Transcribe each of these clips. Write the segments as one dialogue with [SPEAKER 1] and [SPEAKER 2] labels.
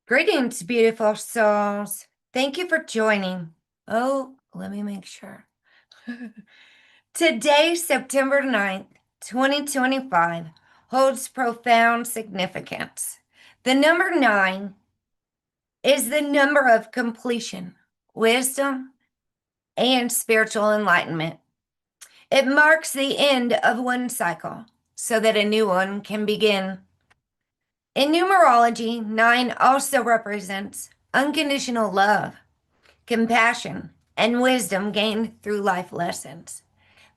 [SPEAKER 1] Greetings, beautiful souls. Thank you for joining. Oh, let me make sure. Today, September 9th, 2025, holds profound significance. The number 9 is the number of completion, wisdom, and spiritual enlightenment. It marks the end of one cycle so that a new one can begin. In numerology, 9 also represents unconditional love, compassion, and wisdom gained through life lessons.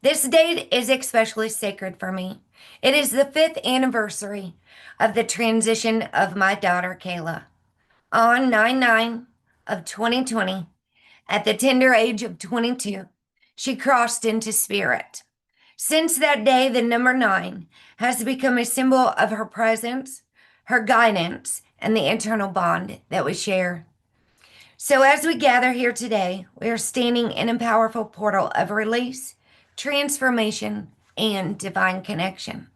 [SPEAKER 1] This date is especially sacred for me. It is the fifth anniversary of the transition of my daughter Kayla. On 9/9 of 2020, at the tender age of 22, she crossed into spirit. Since that day, the number 9 has become a symbol of her presence, her guidance, and the eternal bond that we share. So, as we gather here today, we are standing in a powerful portal of release, transformation, and divine connection.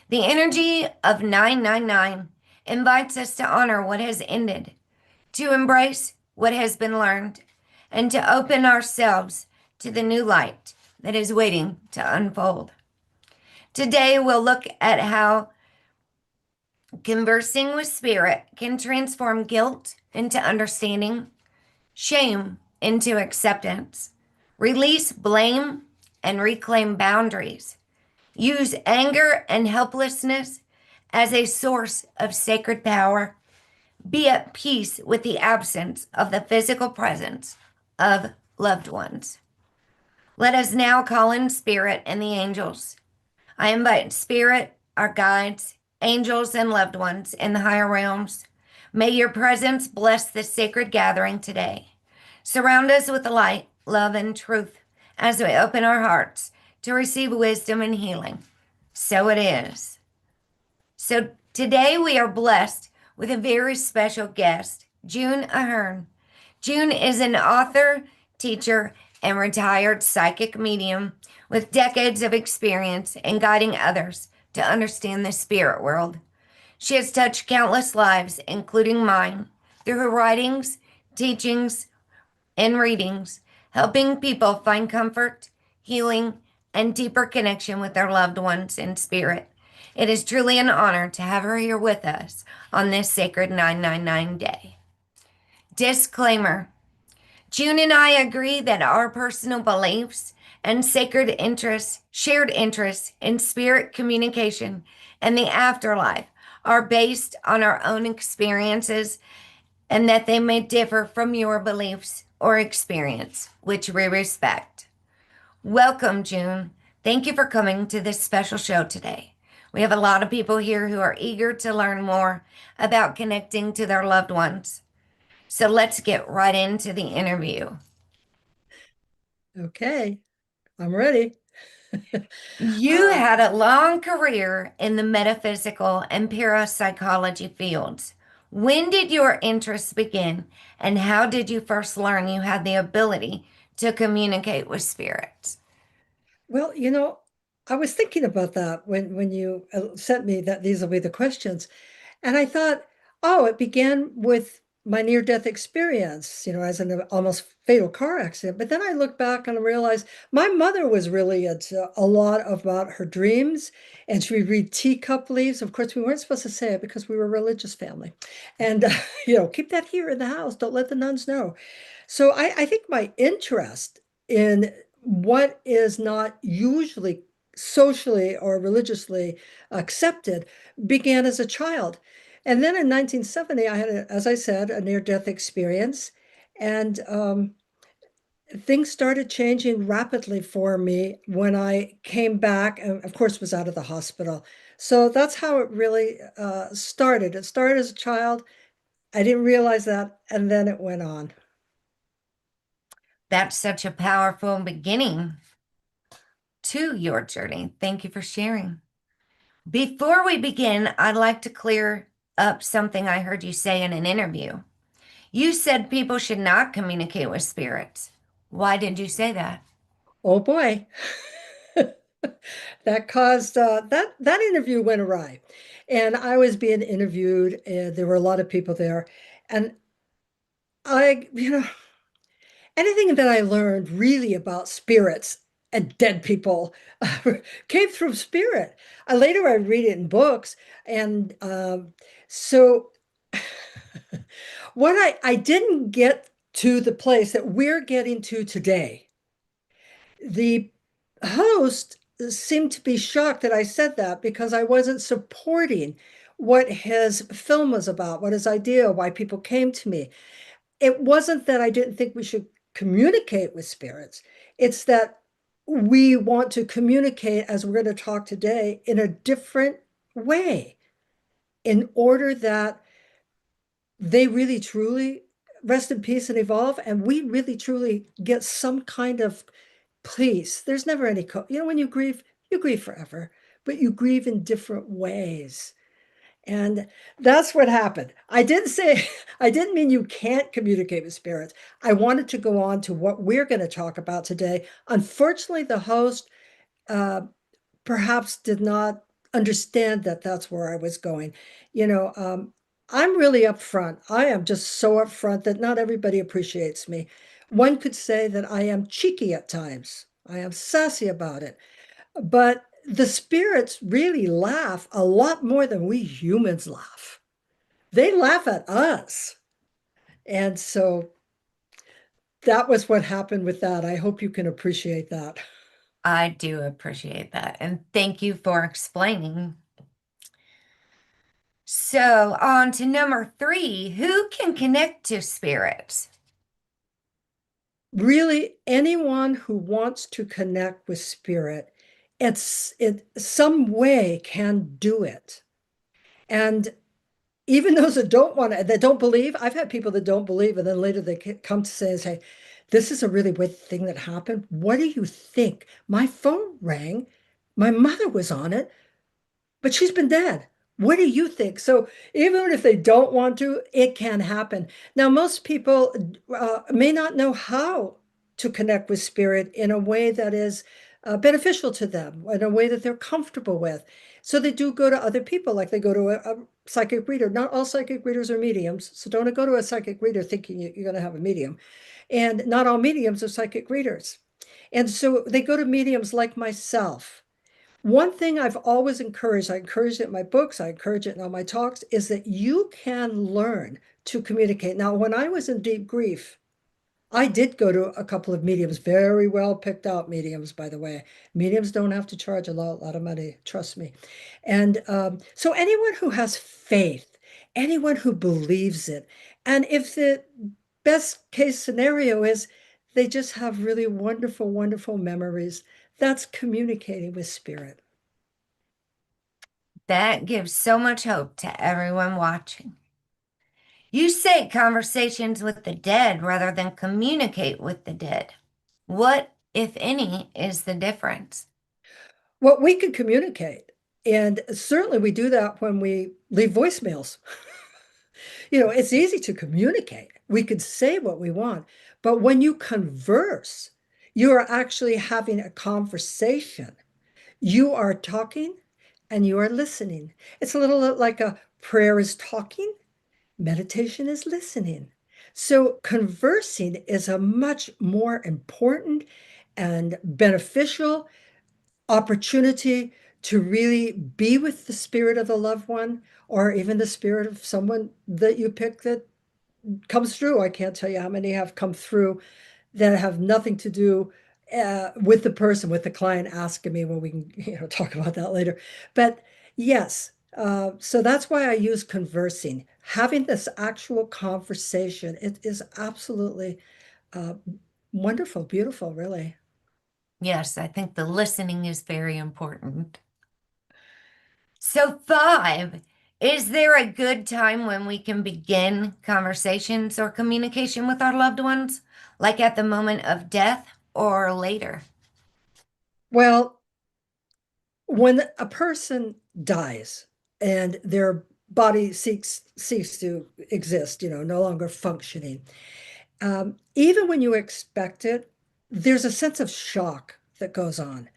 [SPEAKER 1] The energy of 999 invites us to honor what has ended, to embrace what has been learned, and to open ourselves to the new light that is waiting to unfold. Today, we'll look at how conversing with spirit can transform guilt into understanding, shame into acceptance, release blame and reclaim boundaries, use anger and helplessness as a source of sacred power, be at peace with the absence of the physical presence of loved ones. Let us now call in spirit and the angels. I invite spirit, our guides, angels, and loved ones in the higher realms. May your presence bless this sacred gathering today. Surround us with light, love, and truth as we open our hearts to receive wisdom and healing. So it is. So today we are blessed with a very special guest, June Ahern. June is an author, teacher, and retired psychic medium with decades of experience in guiding others to understand the spirit world. She has touched countless lives, including mine, through her writings, teachings, and readings, helping people find comfort, healing, and deeper connection with their loved ones in spirit. It is truly an honor to have her here with us on this sacred 999 day. Disclaimer: June and I agree that our personal beliefs and sacred interests, shared interests in spirit communication and the afterlife are based on our own experiences and that they may differ from your beliefs or experience, which we respect. Welcome, June. Thank you for coming to this special show today. We have a lot of people here who are eager to learn more about connecting to their loved ones. So let's get right into the interview.
[SPEAKER 2] Okay, I'm ready.
[SPEAKER 1] You
[SPEAKER 2] Uh,
[SPEAKER 1] had a long career in the metaphysical and parapsychology fields. When did your interest begin, and how did you first learn you had the ability to communicate with spirits?
[SPEAKER 2] well, I was thinking about that when you sent me that these will be the questions, and I thought, oh, it began with my near-death experience, as an almost fatal car accident. But then I look back and I realized my mother was really into a lot about her dreams, and she would read teacup leaves. Of course, we weren't supposed to say it because we were a religious family, and keep that here in the house. Don't let the nuns know. So I think my interest in what is not usually socially or religiously accepted began as a child. And then in 1970, I had, as I said, a near-death experience, and things started changing rapidly for me when I came back, and of course was out of the hospital. So that's how it really started. It started as a child. I didn't realize that, and then it went on.
[SPEAKER 1] That's such a powerful beginning to your journey. Thank you for sharing. Before we begin, I'd like to clear up something I heard you say in an interview. You said people should not communicate with spirits. Why did you say that?
[SPEAKER 2] Oh boy. That caused that interview went awry, and I was being interviewed, and there were a lot of people there, And anything that I learned really about spirits and dead people came through spirit. Later, I read it in books, and so what I didn't get to the place that we're getting to today. The host seemed to be shocked that I said that because I wasn't supporting what his film was about, what his idea, why people came to me. It wasn't that I didn't think we should communicate with spirits. It's that we want to communicate, as we're going to talk today, in a different way in order that they really truly rest in peace and evolve. And we really truly get some kind of peace. There's never any, when you grieve forever, but you grieve in different ways. And that's what happened. I didn't say, I didn't mean you can't communicate with spirits. I wanted to go on to what we're going to talk about today. Unfortunately, the host uh, perhaps did not understand that that's where I was going. You know, I'm really upfront. I am just so upfront that not everybody appreciates me. One could say that I am cheeky at times. I am sassy about it. But the spirits really laugh a lot more than we humans laugh. They laugh at us. And so that was what happened with that. I hope you can appreciate that.
[SPEAKER 1] I do appreciate that. And thank you for explaining. So, on to number three. Who can connect to spirits?
[SPEAKER 2] Really, anyone who wants to connect with spirit, it some way can do it. And even those that don't want to, that don't believe, I've had people that don't believe, and then later they come to say, this is a really weird thing that happened. What do you think? My phone rang. My mother was on it, but she's been dead. What do you think? So even if they don't want to, it can happen. Now, most people may not know how to connect with spirit in a way that is beneficial to them, in a way that they're comfortable with. So they do go to other people, like they go to a psychic reader. Not all psychic readers are mediums. So don't go to a psychic reader thinking you're going to have a medium. And not all mediums are psychic readers. And so they go to mediums like myself. One thing I've always encouraged, I encourage it in my books, I encourage it in all my talks, is that you can learn to communicate. Now, when I was in deep grief, I did go to a couple of mediums, very well picked out mediums, by the way. Mediums don't have to charge a lot of money, trust me. And so anyone who has faith, anyone who believes it, and if the best case scenario is they just have really wonderful, wonderful memories, that's communicating with spirit.
[SPEAKER 1] That gives so much hope to everyone watching. You say conversations with the dead rather than communicate with the dead. What, if any, is the difference?
[SPEAKER 2] Well, we can communicate. And certainly we do that when we leave voicemails. It's easy to communicate. We could say what we want. But when you converse, you are actually having a conversation. You are talking and you are listening. It's a little like a prayer is talking, meditation is listening. So conversing is a much more important and beneficial opportunity to really be with the spirit of the loved one or even the spirit of someone that you pick that comes through. I can't tell you how many have come through that have nothing to do with the person, with the client asking me. Well, we can talk about that later. But yes, so that's why I use conversing. Having this actual conversation, it is absolutely uh, wonderful, beautiful, really.
[SPEAKER 1] Yes, I think the listening is very important. So, five, is there a good time when we can begin conversations or communication with our loved ones, like at the moment of death or later?
[SPEAKER 2] Well, when a person dies and their body cease to exist, no longer functioning, even when you expect it, there's a sense of shock that goes on,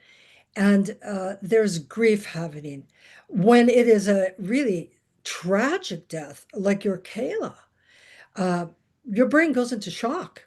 [SPEAKER 2] and there's grief happening. When it is a really tragic death, like your Kayla, uh, your brain goes into shock.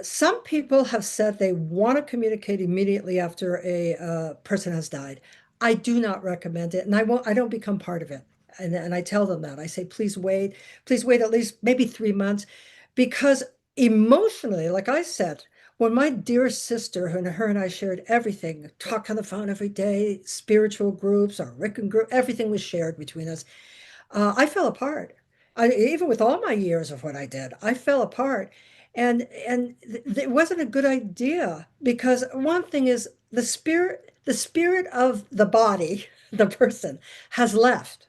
[SPEAKER 2] Some people have said they want to communicate immediately after a person has died. I do not recommend it, and I won't. I don't become part of it, and I tell them that. I say, please wait at least maybe 3 months, because emotionally, like I said, when my dear sister and her and I shared everything, talk on the phone every day, spiritual groups, our Wiccan group, everything was shared between us. I fell apart. Even with all my years of what I did, I fell apart, and it wasn't a good idea, because one thing is the spirit of the body, the person has left.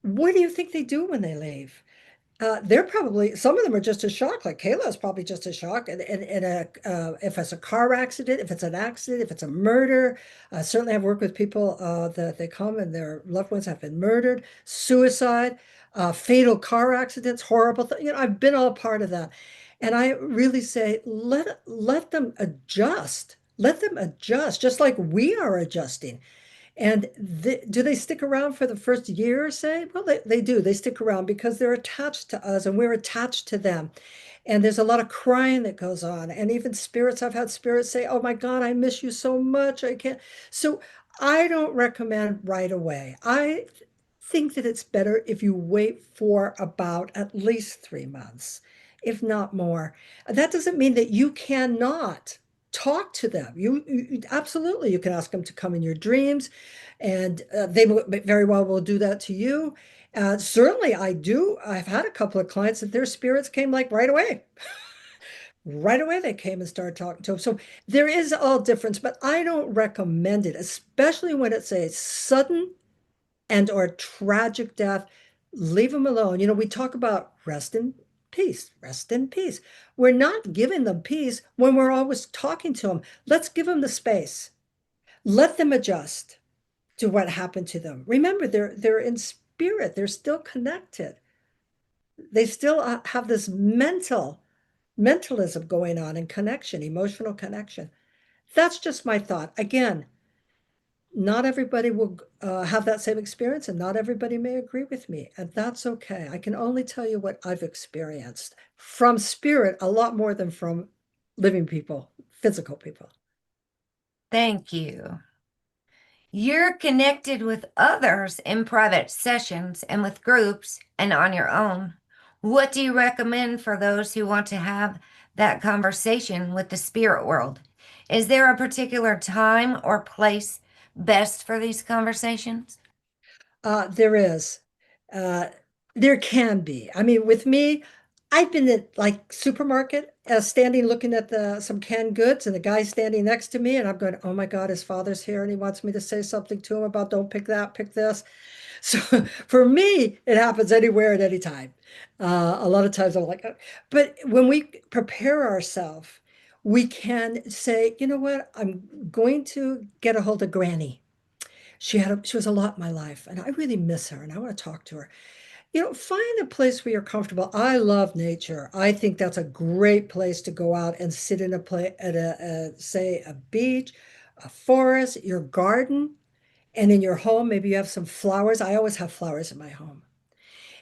[SPEAKER 2] What do you think they do when they leave? They're probably, some of them are just as shocked, like Kayla is probably just as shocked. If it's a car accident, if it's an accident, if it's a murder, certainly I've worked with people that they come and their loved ones have been murdered, suicide, fatal car accidents, horrible things. I've been all part of that. And I really say, let them adjust. Let them adjust, just like we are adjusting. And do they stick around for the first year, say? Well, they do. They stick around because they're attached to us and we're attached to them. And there's a lot of crying that goes on. And even spirits, I've had spirits say, "Oh my God, I miss you so much. I can't." So I don't recommend right away. I think that it's better if you wait for about at least 3 months, if not more. That doesn't mean that you cannot talk to them. Absolutely, you can ask them to come in your dreams, and they very well will do that to you. Certainly, I do. I've had a couple of clients that their spirits came like right away. Right away, they came and started talking to them. So there is all difference, but I don't recommend it, especially when it's a sudden and or tragic death. Leave them alone. We talk about rest in peace, rest in peace. We're not giving them peace when we're always talking to them. Let's give them the space. Let them adjust to what happened to them. Remember, they're in spirit. They're still connected. They still have this mentalism going on and connection, emotional connection. That's just my thought. Again, not everybody will have that same experience, and not everybody may agree with me, and that's okay. I can only tell you what I've experienced from spirit a lot more than from living people, physical people.
[SPEAKER 1] Thank you. You're connected with others in private sessions and with groups and on your own. What do you recommend for those who want to have that conversation with the spirit world? Is there a particular time or place best for these conversations?
[SPEAKER 2] There is. Uh, there can be. I mean, with me, I've been at like supermarket, standing looking at some canned goods, and the guy standing next to me, and I'm going, "Oh my God, his father's here, and he wants me to say something to him about don't pick that, pick this." So for me, it happens anywhere at any time. A lot of times I'm like, but when we prepare ourselves, we can say, you know what, I'm going to get a hold of Granny. She was a lot in my life, and I really miss her, and I want to talk to her. Find a place where you're comfortable. I love nature. I think that's a great place to go out and sit in a place at say a beach, a forest, your garden, and in your home. Maybe you have some flowers. I always have flowers in my home.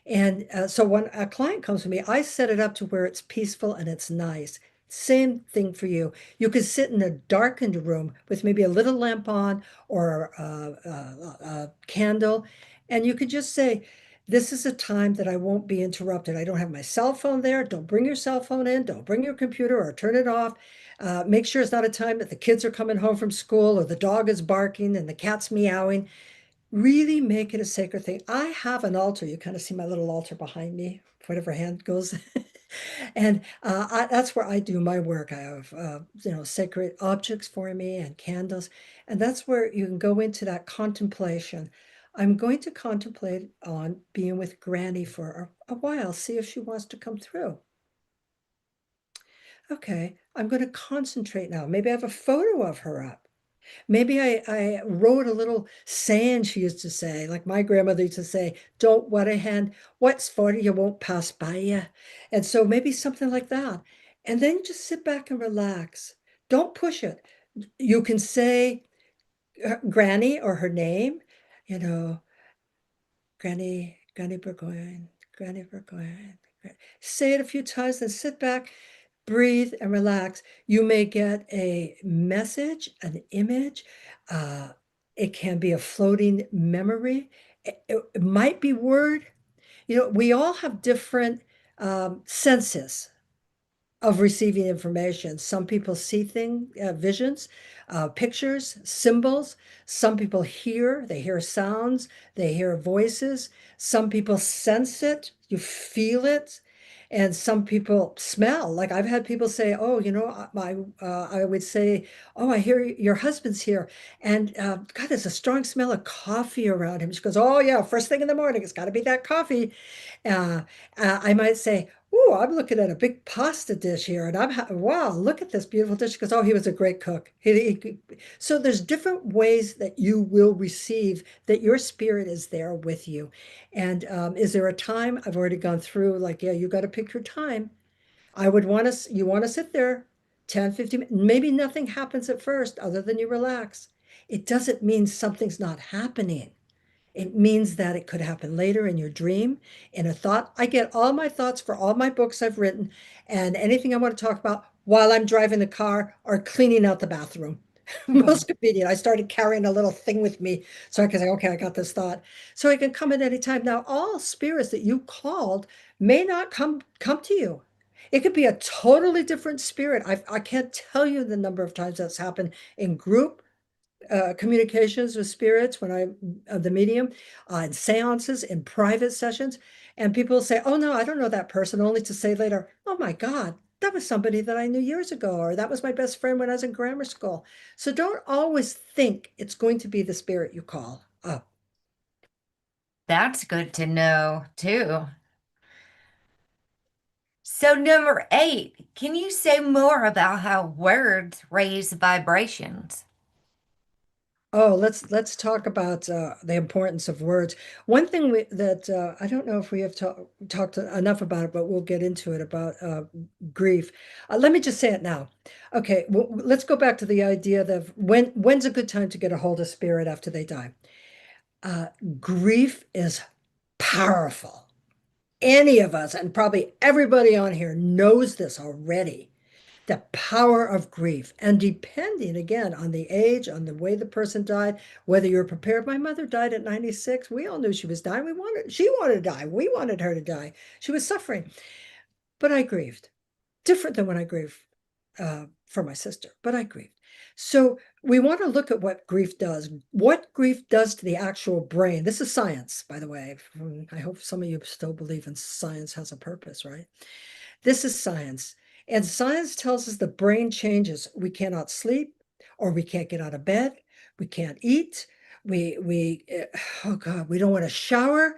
[SPEAKER 2] And so when a client comes to me, I set it up to where it's peaceful and it's nice. Same thing for you. You could sit in a darkened room with maybe a little lamp on or a candle, and you could just say, "This is a time that I won't be interrupted. I don't have my cell phone there. Don't bring your cell phone in. Don't bring your computer or turn it off. Make sure it's not a time that the kids are coming home from school or the dog is barking and the cat's meowing. Really make it a sacred thing." I have an altar. You kind of see my little altar behind me, whatever hand goes. And that's where I do my work. I have, sacred objects for me and candles. And that's where you can go into that contemplation. I'm going to contemplate on being with Granny for a while, see if she wants to come through. Okay, I'm going to concentrate now. Maybe I have a photo of her up. Maybe I wrote a little saying she used to say, like my grandmother used to say, "Don't wet a hand. What's for you won't pass by you." And so maybe something like that. And then just sit back and relax. Don't push it. You can say Granny or her name, you know, Granny Burgoyne. Granny Virgo. Say it a few times, then sit back, breathe, and relax. You may get a message, an image. Uh, it can be a floating memory. It might be word. We all have different senses of receiving information. Some people see visions, pictures, symbols. Some people they hear sounds, they hear voices. Some people sense it, you feel it. And some people smell. Like I've had people say, "Oh, I would say, oh, I hear your husband's here, and God, there's a strong smell of coffee around him." She goes, "Oh yeah, first thing in the morning, it's got to be that coffee." Uh, I might say, "Ooh, I'm looking at a big pasta dish here, and wow, look at this beautiful dish." Because, "Oh, he was a great cook." So there's different ways that you will receive that your spirit is there with you. And is there a time? I've already gone through, like, yeah, you got to pick your time. I would want to, you want to sit there 10, 15 minutes. Maybe nothing happens at first other than you relax. It doesn't mean something's not happening. It means that it could happen later in your dream, in a thought. I get all my thoughts for all my books I've written and anything I want to talk about while I'm driving the car or cleaning out the bathroom. Most convenient. I started carrying a little thing with me so I can say, okay, I got this thought. So I can come at any time. Now, all spirits that you called may not come to you. It could be a totally different spirit. I can't tell you the number of times that's happened in group communications with spirits when the medium, in seances, in private sessions. And people say, "Oh, no, I don't know that person," only to say later, "Oh my God, that was somebody that I knew years ago," or "That was my best friend when I was in grammar school." So don't always think it's going to be the spirit you call up.
[SPEAKER 1] That's good to know too. So, number 8, can you say more about how words raise vibrations?
[SPEAKER 2] Oh, let's talk about the importance of words. One thing that I don't know if we have talked enough about it, but we'll get into it about grief. Let me just say it now. Okay, well, let's go back to the idea that when's a good time to get a hold of spirit after they die. Uh, Grief is powerful. Any of us, and probably everybody on here knows this already, the power of grief. And depending again on the age, on the way the person died, whether you're prepared. My mother died at 96. We all knew she was dying. She wanted to die. We wanted her to die. She was suffering. But I grieved. Different than when I grieved for my sister, but I grieved. So we want to look at what grief does, what grief does to the actual brain. This is science, by the way. I hope some of you still believe in science has a purpose, right? This is science. And science tells us the brain changes. We cannot sleep or we can't get out of bed. We can't eat. Oh God, we don't want to shower.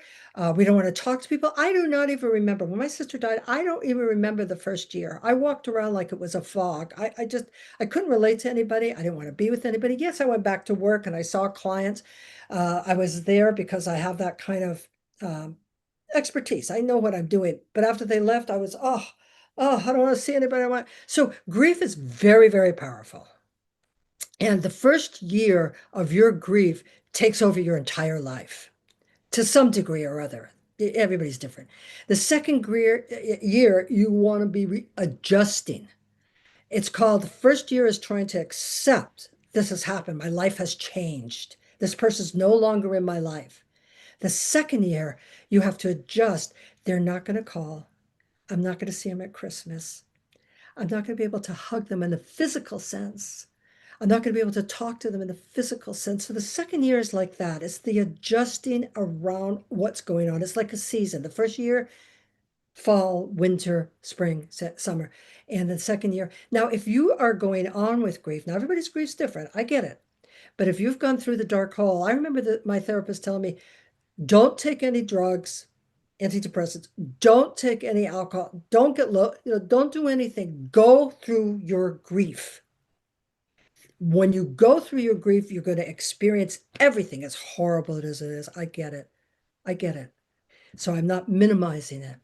[SPEAKER 2] We don't want to talk to people. I do not even remember when my sister died. I don't even remember the first year. I walked around like it was a fog. I couldn't relate to anybody. I didn't want to be with anybody. Yes, I went back to work and I saw clients. I was there because I have that kind of um, expertise. I know what I'm doing. But after they left, I was, oh, I don't want to see anybody I want. So grief is very, very powerful. And the first year of your grief takes over your entire life to some degree or other. Everybody's different. The second year, you want to be adjusting. It's called the first year is trying to accept this has happened. My life has changed. This person's no longer in my life. The second year, you have to adjust. They're not going to call. I'm not going to see them at Christmas. I'm not going to be able to hug them in the physical sense. I'm not going to be able to talk to them in the physical sense. So the second year is like that. It's the adjusting around what's going on. It's like a season. The first year, fall, winter, spring, summer. And the second year. Now, if you are going on with grief, now everybody's grief's different. I get it. But if you've gone through the dark hole, I remember that my therapist telling me, don't take any drugs, antidepressants. Don't take any alcohol. Don't get low, don't do anything. Go through your grief. When you go through your grief, you're going to experience everything as horrible as it is. I get it. I get it. So I'm not minimizing it.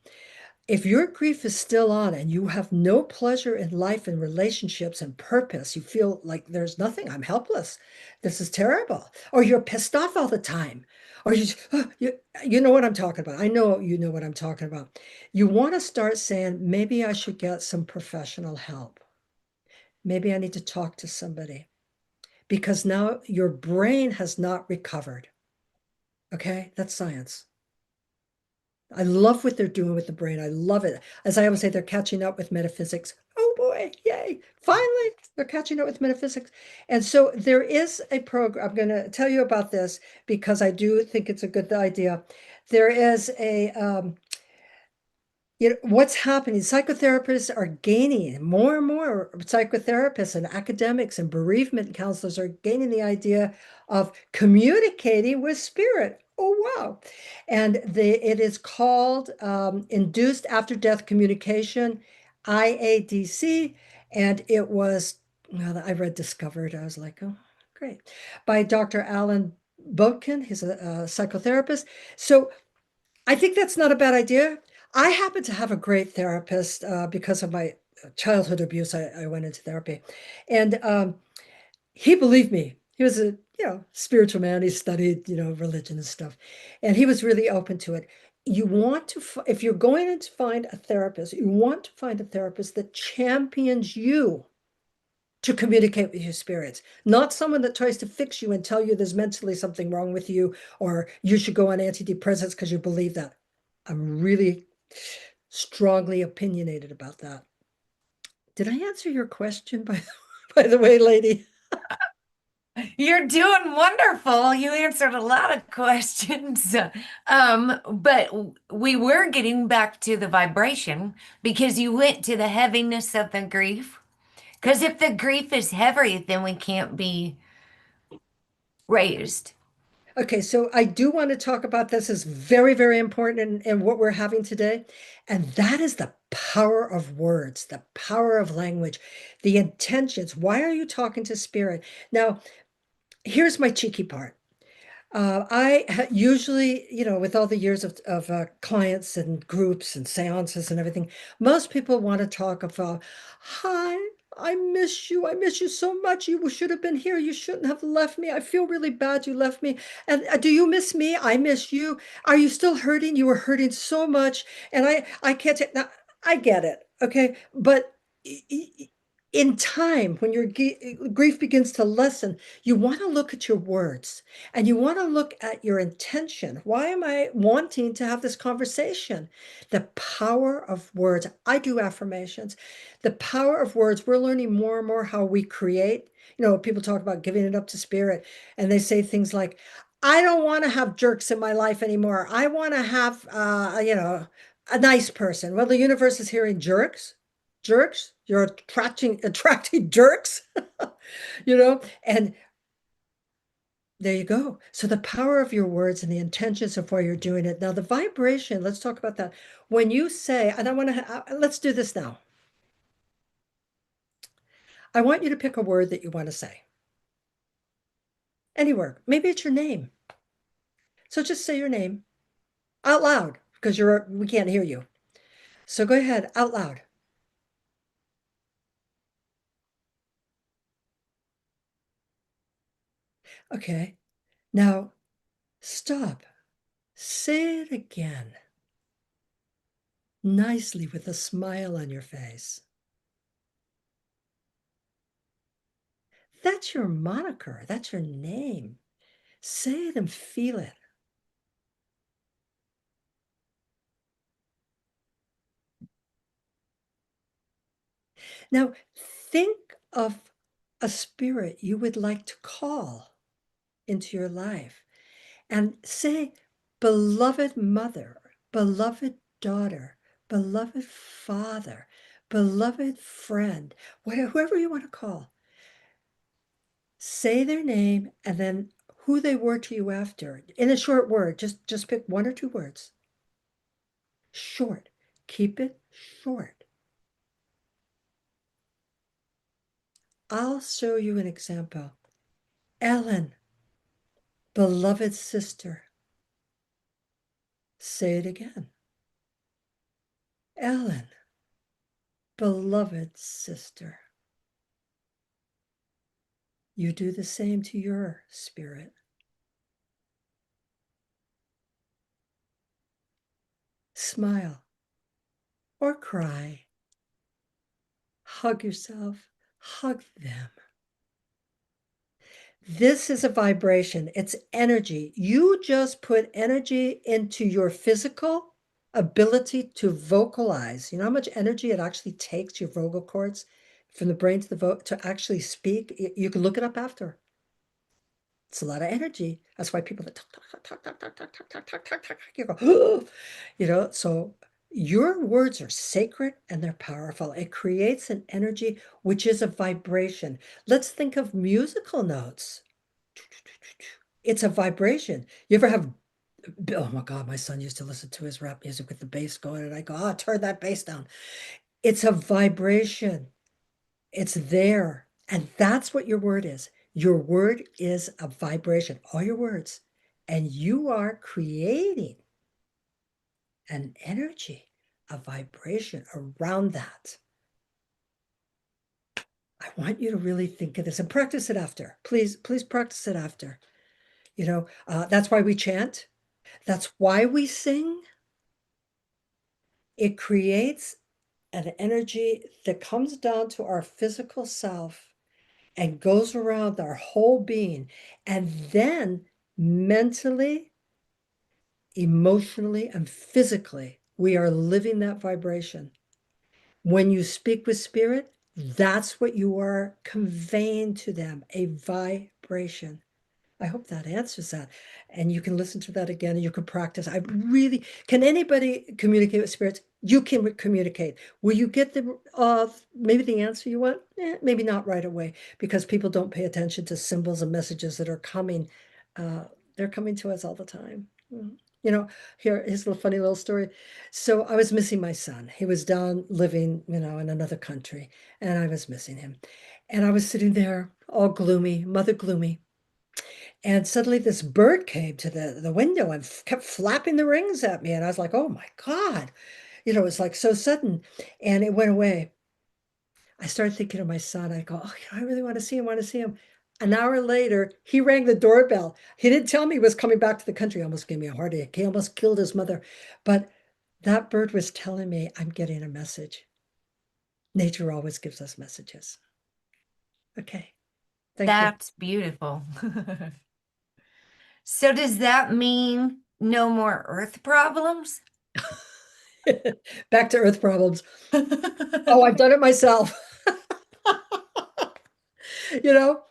[SPEAKER 2] If your grief is still on and you have no pleasure in life and relationships and purpose, you feel like there's nothing, I'm helpless, this is terrible, or you're pissed off all the time, Or you know what I'm talking about. I know you know what I'm talking about. You want to start saying, maybe I should get some professional help. Maybe I need to talk to somebody because now your brain has not recovered. Okay, that's science. I love what they're doing with the brain. I love it. As I always say, they're catching up with metaphysics. Oh boy, yay. Finally, they're catching up with metaphysics. And so there is a program. I'm going to tell you about this because I do think it's a good idea. There is what's happening, psychotherapists are gaining more and more psychotherapists and academics and bereavement counselors are gaining the idea of communicating with spirit. Oh, wow. And it is called Induced After Death Communication, IADC. And it was, well, I read Discovered. I was like, oh, great. By Dr. Alan Bodkin. He's a psychotherapist. So I think that's not a bad idea. I happen to have a great therapist because of my childhood abuse. I went into therapy, and he believed me. He was a spiritual man. He studied religion and stuff, and he was really open to it. You want to, if you're going to find a therapist, you want to find a therapist that champions you to communicate with your spirits, not someone that tries to fix you and tell you there's mentally something wrong with you or you should go on antidepressants because you believe that. I'm really strongly opinionated about that. Did I answer your question by the way, lady?
[SPEAKER 1] You're doing wonderful. You answered a lot of questions. But we were getting back to the vibration because you went to the heaviness of the grief. Because if the grief is heavy, then we can't be raised.
[SPEAKER 2] Okay, so I do want to talk about this is very, very important in what we're having today. And that is the power of words, the power of language, the intentions. Why are you talking to spirit? Now, here's my cheeky part. Usually, with all the years of clients and groups and seances and everything, most people want to talk about, hi, I miss you. I miss you so much. You should have been here. You shouldn't have left me. I feel really bad you left me. And do you miss me? I miss you. Are you still hurting? You were hurting so much. And I can't take now. I get it. Okay. But in time, when your grief begins to lessen, you want to look at your words. And you want to look at your intention. Why am I wanting to have this conversation? The power of words. I do affirmations. The power of words. We're learning more and more how we create. People talk about giving it up to spirit, and they say things like, I don't want to have jerks in my life anymore. I want to have, a nice person. Well, the universe is hearing jerks. Jerks. You're attracting jerks, and there you go. So the power of your words and the intentions of why you're doing it. Now, the vibration, let's talk about that. When you say, and let's do this now. I want you to pick a word that you want to say. Any word. Maybe it's your name. So just say your name out loud because we can't hear you. So go ahead out loud. Okay. Now stop. Say it again. Nicely with a smile on your face. That's your moniker. That's your name. Say it and feel it. Now, think of a spirit you would like to call into your life and say, beloved mother, beloved daughter, beloved father, beloved friend, whoever you want to call. Say their name and then who they were to you after in a short word. Just pick one or two words. Short. Keep it short. I'll show you an example. Ellen, beloved sister. Say it again. Ellen, beloved sister. You do the same to your spirit. Smile or cry. Hug yourself, hug them. This is a vibration, it's energy. You just put energy into your physical ability to vocalize. You know how much energy it actually takes your vocal cords from the brain to the vote to actually speak? You can look it up after. It's a lot of energy. That's why people that talk, talk, talk, talk, talk, talk, talk, talk, talk, talk, talk, you go, you know, so your words are sacred and they're powerful. It creates an energy, which is a vibration. Let's think of musical notes. It's a vibration. You ever have, oh my God, my son used to listen to his rap music with the bass going, and I go, oh, turn that bass down. It's a vibration. It's there. And that's what your word is. Your word is a vibration, all your words. And you are creating an energy, a vibration around that. I want you to really think of this and practice it after. Please, please practice it after. You know, that's why we chant. That's why we sing. It creates an energy that comes down to our physical self and goes around our whole being. And then mentally, emotionally, and physically, we are living that vibration. When you speak with spirit, that's what you are conveying to them, a vibration. I hope that answers that. And you can listen to that again and you can practice. I really, can anybody communicate with spirits? You can communicate. Will you get the, maybe the answer you want? Maybe not right away because people don't pay attention to symbols and messages that are coming. They're coming to us all the time. You know, here, here's a funny little story. So I was missing my son. He was down living, you know, in another country and I was missing him. And I was sitting there all gloomy, mother gloomy. And suddenly this bird came to the window and kept flapping the rings at me. And I was like, oh my God. You know, it was like so sudden. And it went away. I started thinking of my son. I go, oh, you know, I really want to see him, want to see him. An hour later, he rang the doorbell. He didn't tell me he was coming back to the country. He almost gave me a heartache. He almost killed his mother. But that bird was telling me I'm getting a message. Nature always gives us messages. Okay. Thank you.
[SPEAKER 1] That's beautiful. So does that mean no more earth problems?
[SPEAKER 2] Back to earth problems. Oh, I've done it myself. You know,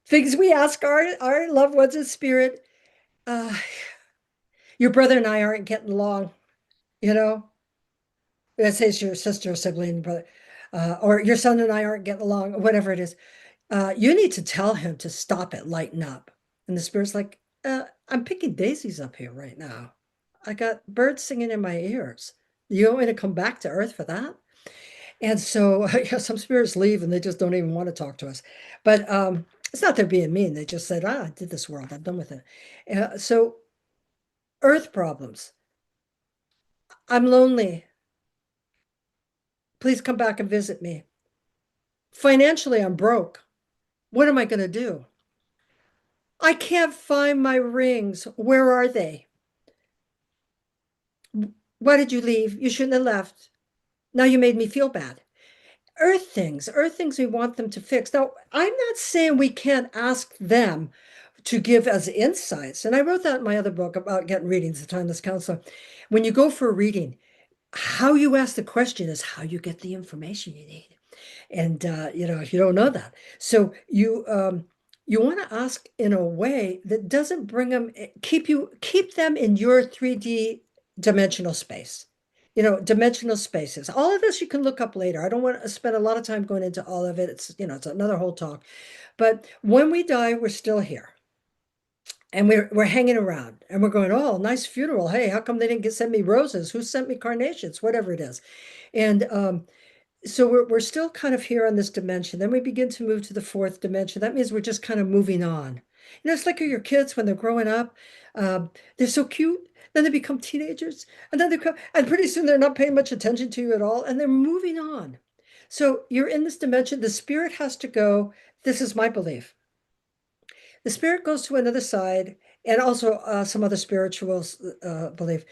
[SPEAKER 2] things we ask our loved ones in spirit. Uh, your brother and I aren't getting along. You know, let's say it's your sister or sibling, brother, or your son and I aren't getting along, or whatever it is. You need to tell him to stop it, lighten up. And the spirit's like, I'm picking daisies up here right now. I got birds singing in my ears. You want me to come back to earth for that? And so yeah, some spirits leave and they just don't even want to talk to us. But it's not they're being mean. They just said, I did this world. I'm done with it. So earth problems. I'm lonely. Please come back and visit me. Financially, I'm broke. What am I going to do? I can't find my rings. Where are they? Why did you leave? You shouldn't have left. Now you made me feel bad. Earth things we want them to fix. Now, I'm not saying we can't ask them to give us insights. And I wrote that in my other book about getting readings, The Timeless Counselor. When you go for a reading, how you ask the question is how you get the information you need. And you know, if you don't know that, so you want to ask in a way that doesn't bring them, keep them in your 3D dimensional space. You know, dimensional spaces. All of this you can look up later. I don't want to spend a lot of time going into all of it. It's, you know, it's another whole talk. But when we die, we're still here. And we're hanging around and we're going, oh, nice funeral. Hey, how come they didn't send me roses? Who sent me carnations? Whatever it is. And so we're still kind of here on this dimension. Then we begin to move to the fourth dimension. That means we're just kind of moving on. You know, it's like your kids when they're growing up. They're so cute. Then they become teenagers, and then they come, and pretty soon they're not paying much attention to you at all, and they're moving on. So you're in this dimension. The spirit has to go. This is my belief. The spirit goes to another side and also some other spirituals believe.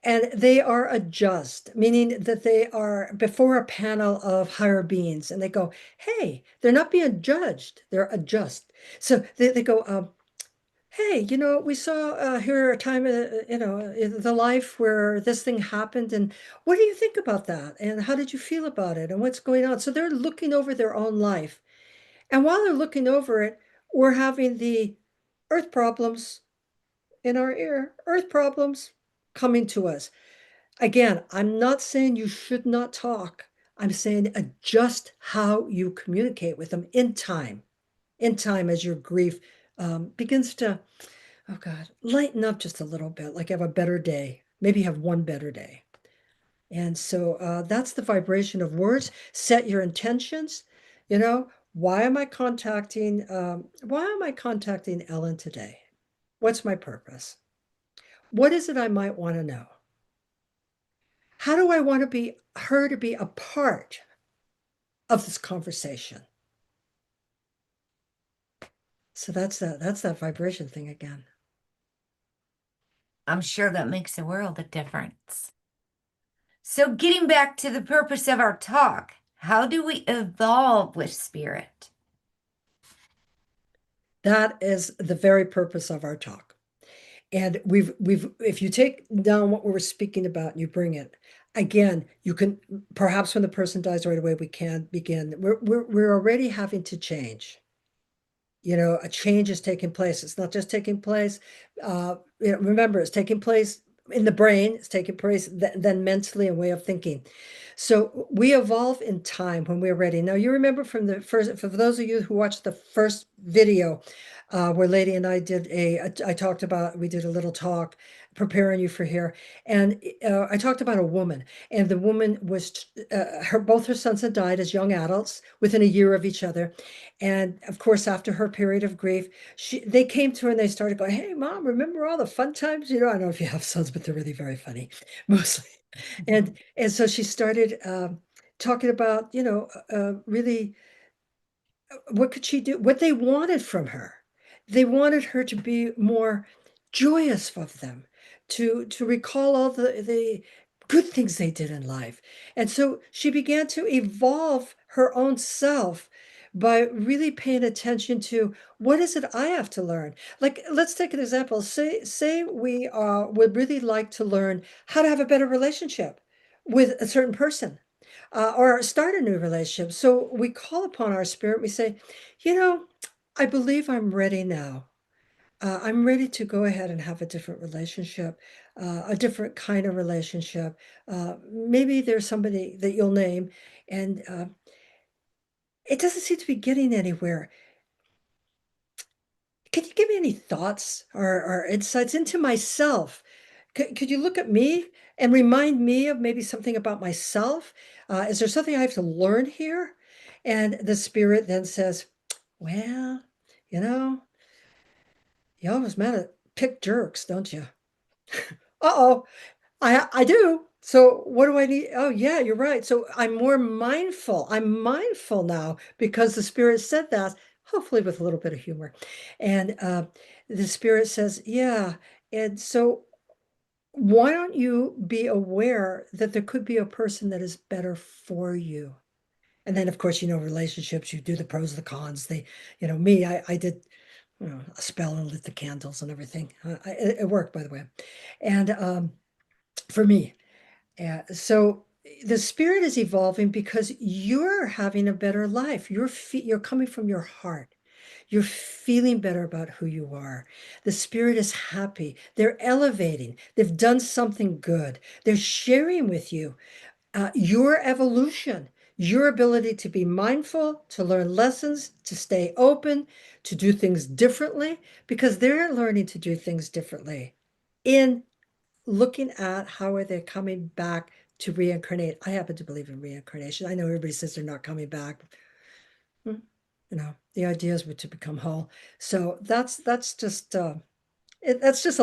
[SPEAKER 2] And they are adjust, meaning that they are before a panel of higher beings and they go, hey, they're not being judged, they're adjust. So they go, hey, we saw here a time, in the life where this thing happened, and what do you think about that? And how did you feel about it? And what's going on? So they're looking over their own life. And while they're looking over it, we're having the earth problems in our ear, earth problems coming to us. Again, I'm not saying you should not talk. I'm saying adjust how you communicate with them in time as your grief begins to, oh God, lighten up just a little bit, like have a better day, maybe have one better day. And so that's the vibration of words. Set your intentions. Why am I contacting Ellen today? What's my purpose? What is it I might want to know? How do I want to be her to be a part of this conversation? So that's that vibration thing again.
[SPEAKER 1] I'm sure that makes a world of difference. So, getting back to the purpose of our talk, how do we evolve with spirit?
[SPEAKER 2] That is the very purpose of our talk. And we've if you take down what we were speaking about and you bring it again, you can perhaps when the person dies right away, we can begin. We're already having to change. A change is taking place. It's not just taking place. Remember, it's taking place in the brain. It's taking place then mentally and way of thinking. So we evolve in time when we're ready. Now you remember from the first, for those of you who watched the first video, where Lady and I I talked about, we did a little talk preparing you for here. And I talked about a woman, and the woman was, both her sons had died as young adults within a year of each other. And of course, after her period of grief, they came to her and they started going, hey, Mom, remember all the fun times? I don't know if you have sons, but they're really very funny, mostly. And so she started talking about, really what could she do? What they wanted from her. They wanted her to be more joyous of them, to recall all the good things they did in life. And so she began to evolve her own self by really paying attention to what is it I have to learn. Like, let's take an example. Say we would really like to learn how to have a better relationship with a certain person, or start a new relationship. So we call upon our spirit. We say, you know, I believe I'm ready now. I'm ready to go ahead and have a different relationship, a different kind of relationship. Maybe there's somebody that you'll name, and it doesn't seem to be getting anywhere. Can you give me any thoughts or insights into myself? Could you look at me and remind me of maybe something about myself? Is there something I have to learn here? And the spirit then says, well, you know, you always meant to pick jerks, don't you? Uh-oh, I do. So what do I need? Oh yeah, you're right. So I'm more mindful. I'm mindful now because the spirit said that, hopefully with a little bit of humor. And the spirit says, yeah. And so why don't you be aware that there could be a person that is better for you? And then of course, relationships, you do the pros and the cons. Me, I did, a spell and lit the candles and everything. It worked, by the way. And for me. So the spirit is evolving because you're having a better life. You're coming from your heart. You're feeling better about who you are. The spirit is happy. They're elevating. They've done something good. They're sharing with you your evolution, your ability to be mindful, to learn lessons, to stay open, to do things differently, because they're learning to do things differently in looking at how are they coming back to reincarnate. I happen to believe in reincarnation. I know everybody says they're not coming back. The idea is to become whole. So that's just a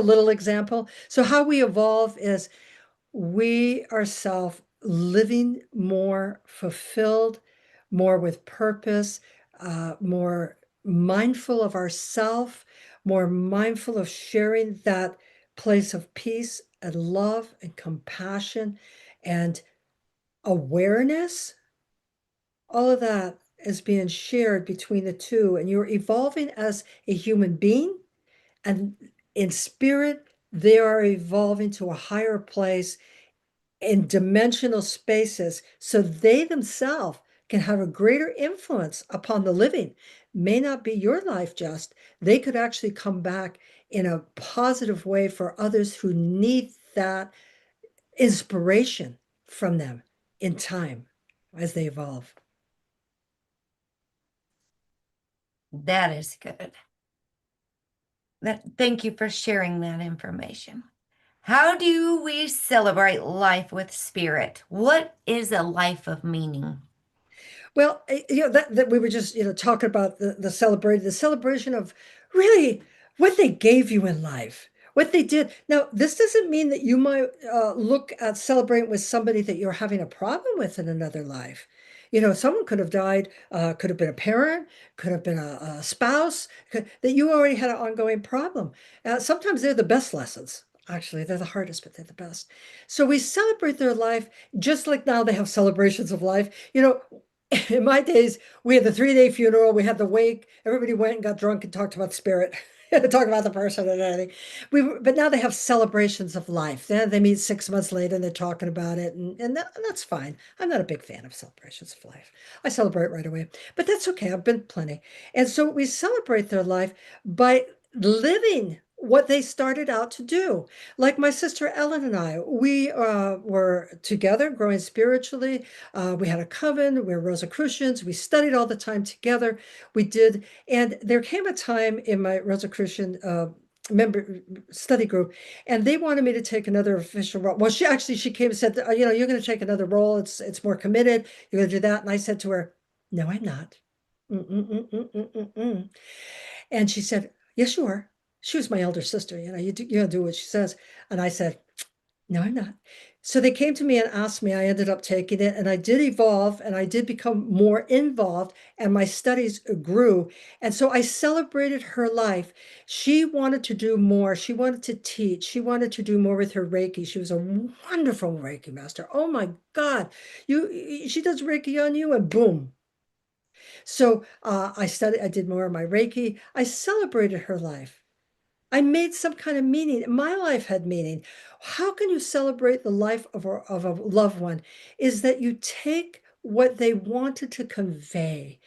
[SPEAKER 2] little example. So how we evolve is we ourselves living more fulfilled, more with purpose, more mindful of ourself, more mindful of sharing that place of peace and love and compassion and awareness. All of that is being shared between the two, and you're evolving as a human being, and in spirit, they are evolving to a higher place in dimensional spaces so they themselves can have a greater influence upon the living. May not be your life, just they could actually come back in a positive way for others who need that inspiration from them in time as they evolve.
[SPEAKER 1] That is good. Thank you for sharing that information. How do we celebrate life with spirit? What is a life of meaning?
[SPEAKER 2] Well, that we were just, talking about the celebration of really what they gave you in life, what they did. Now, this doesn't mean that you might look at celebrating with somebody that you're having a problem with in another life. Someone could have died, could have been a parent, could have been a spouse, that you already had an ongoing problem. Sometimes they're the best lessons. Actually, they're the hardest, but they're the best. So we celebrate their life just like now they have celebrations of life. In my days, we had the 3-day funeral, we had the wake, everybody went and got drunk and talked about the spirit, talk about the person and everything. But now they have celebrations of life. They meet 6 months later and they're talking about it, and that's fine. I'm not a big fan of celebrations of life. I celebrate right away, but that's okay. I've been plenty. And so we celebrate their life by living what they started out to do. Like my sister Ellen and I, we were together growing spiritually. We had a coven, we were Rosicrucians, we studied all the time together. We did, and there came a time in my Rosicrucian member study group, and they wanted me to take another official role. Well, she came and said, you're going to take another role. It's more committed. You're going to do that. And I said to her, no, I'm not. Mm-mm-mm-mm-mm-mm. And she said, yes, you are. She was my elder sister. You do what she says. And I said, no, I'm not. So they came to me and asked me. I ended up taking it, and I did evolve and I did become more involved, and my studies grew. And so I celebrated her life. She wanted to do more. She wanted to teach. She wanted to do more with her Reiki. She was a wonderful Reiki master. Oh my God. She does Reiki on you, and boom. So I did more of my Reiki. I celebrated her life. I made some kind of meaning. My life had meaning. How can you celebrate the life of a loved one? Is that you take what they wanted to convey,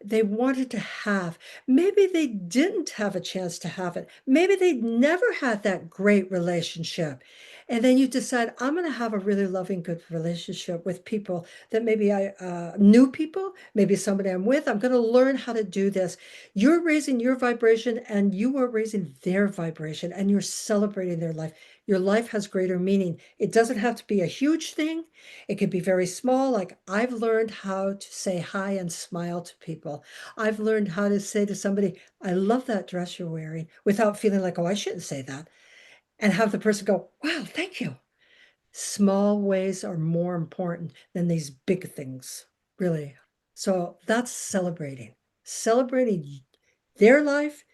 [SPEAKER 2] they wanted to have. Maybe they didn't have a chance to have it. Maybe they never had that great relationship. And then you decide, I'm going to have a really loving, good relationship with people that maybe I new people, maybe somebody I'm with. I'm going to learn how to do this. You're raising your vibration and you are raising their vibration and you're celebrating their life. Your life has greater meaning. It doesn't have to be a huge thing. It could be very small. Like I've learned how to say hi and smile to people. I've learned how to say to somebody, I love that dress you're wearing without feeling like, oh, I shouldn't say that. And have the person go, wow, thank you. Small ways are more important than these big things, really. So that's celebrating. Celebrating their life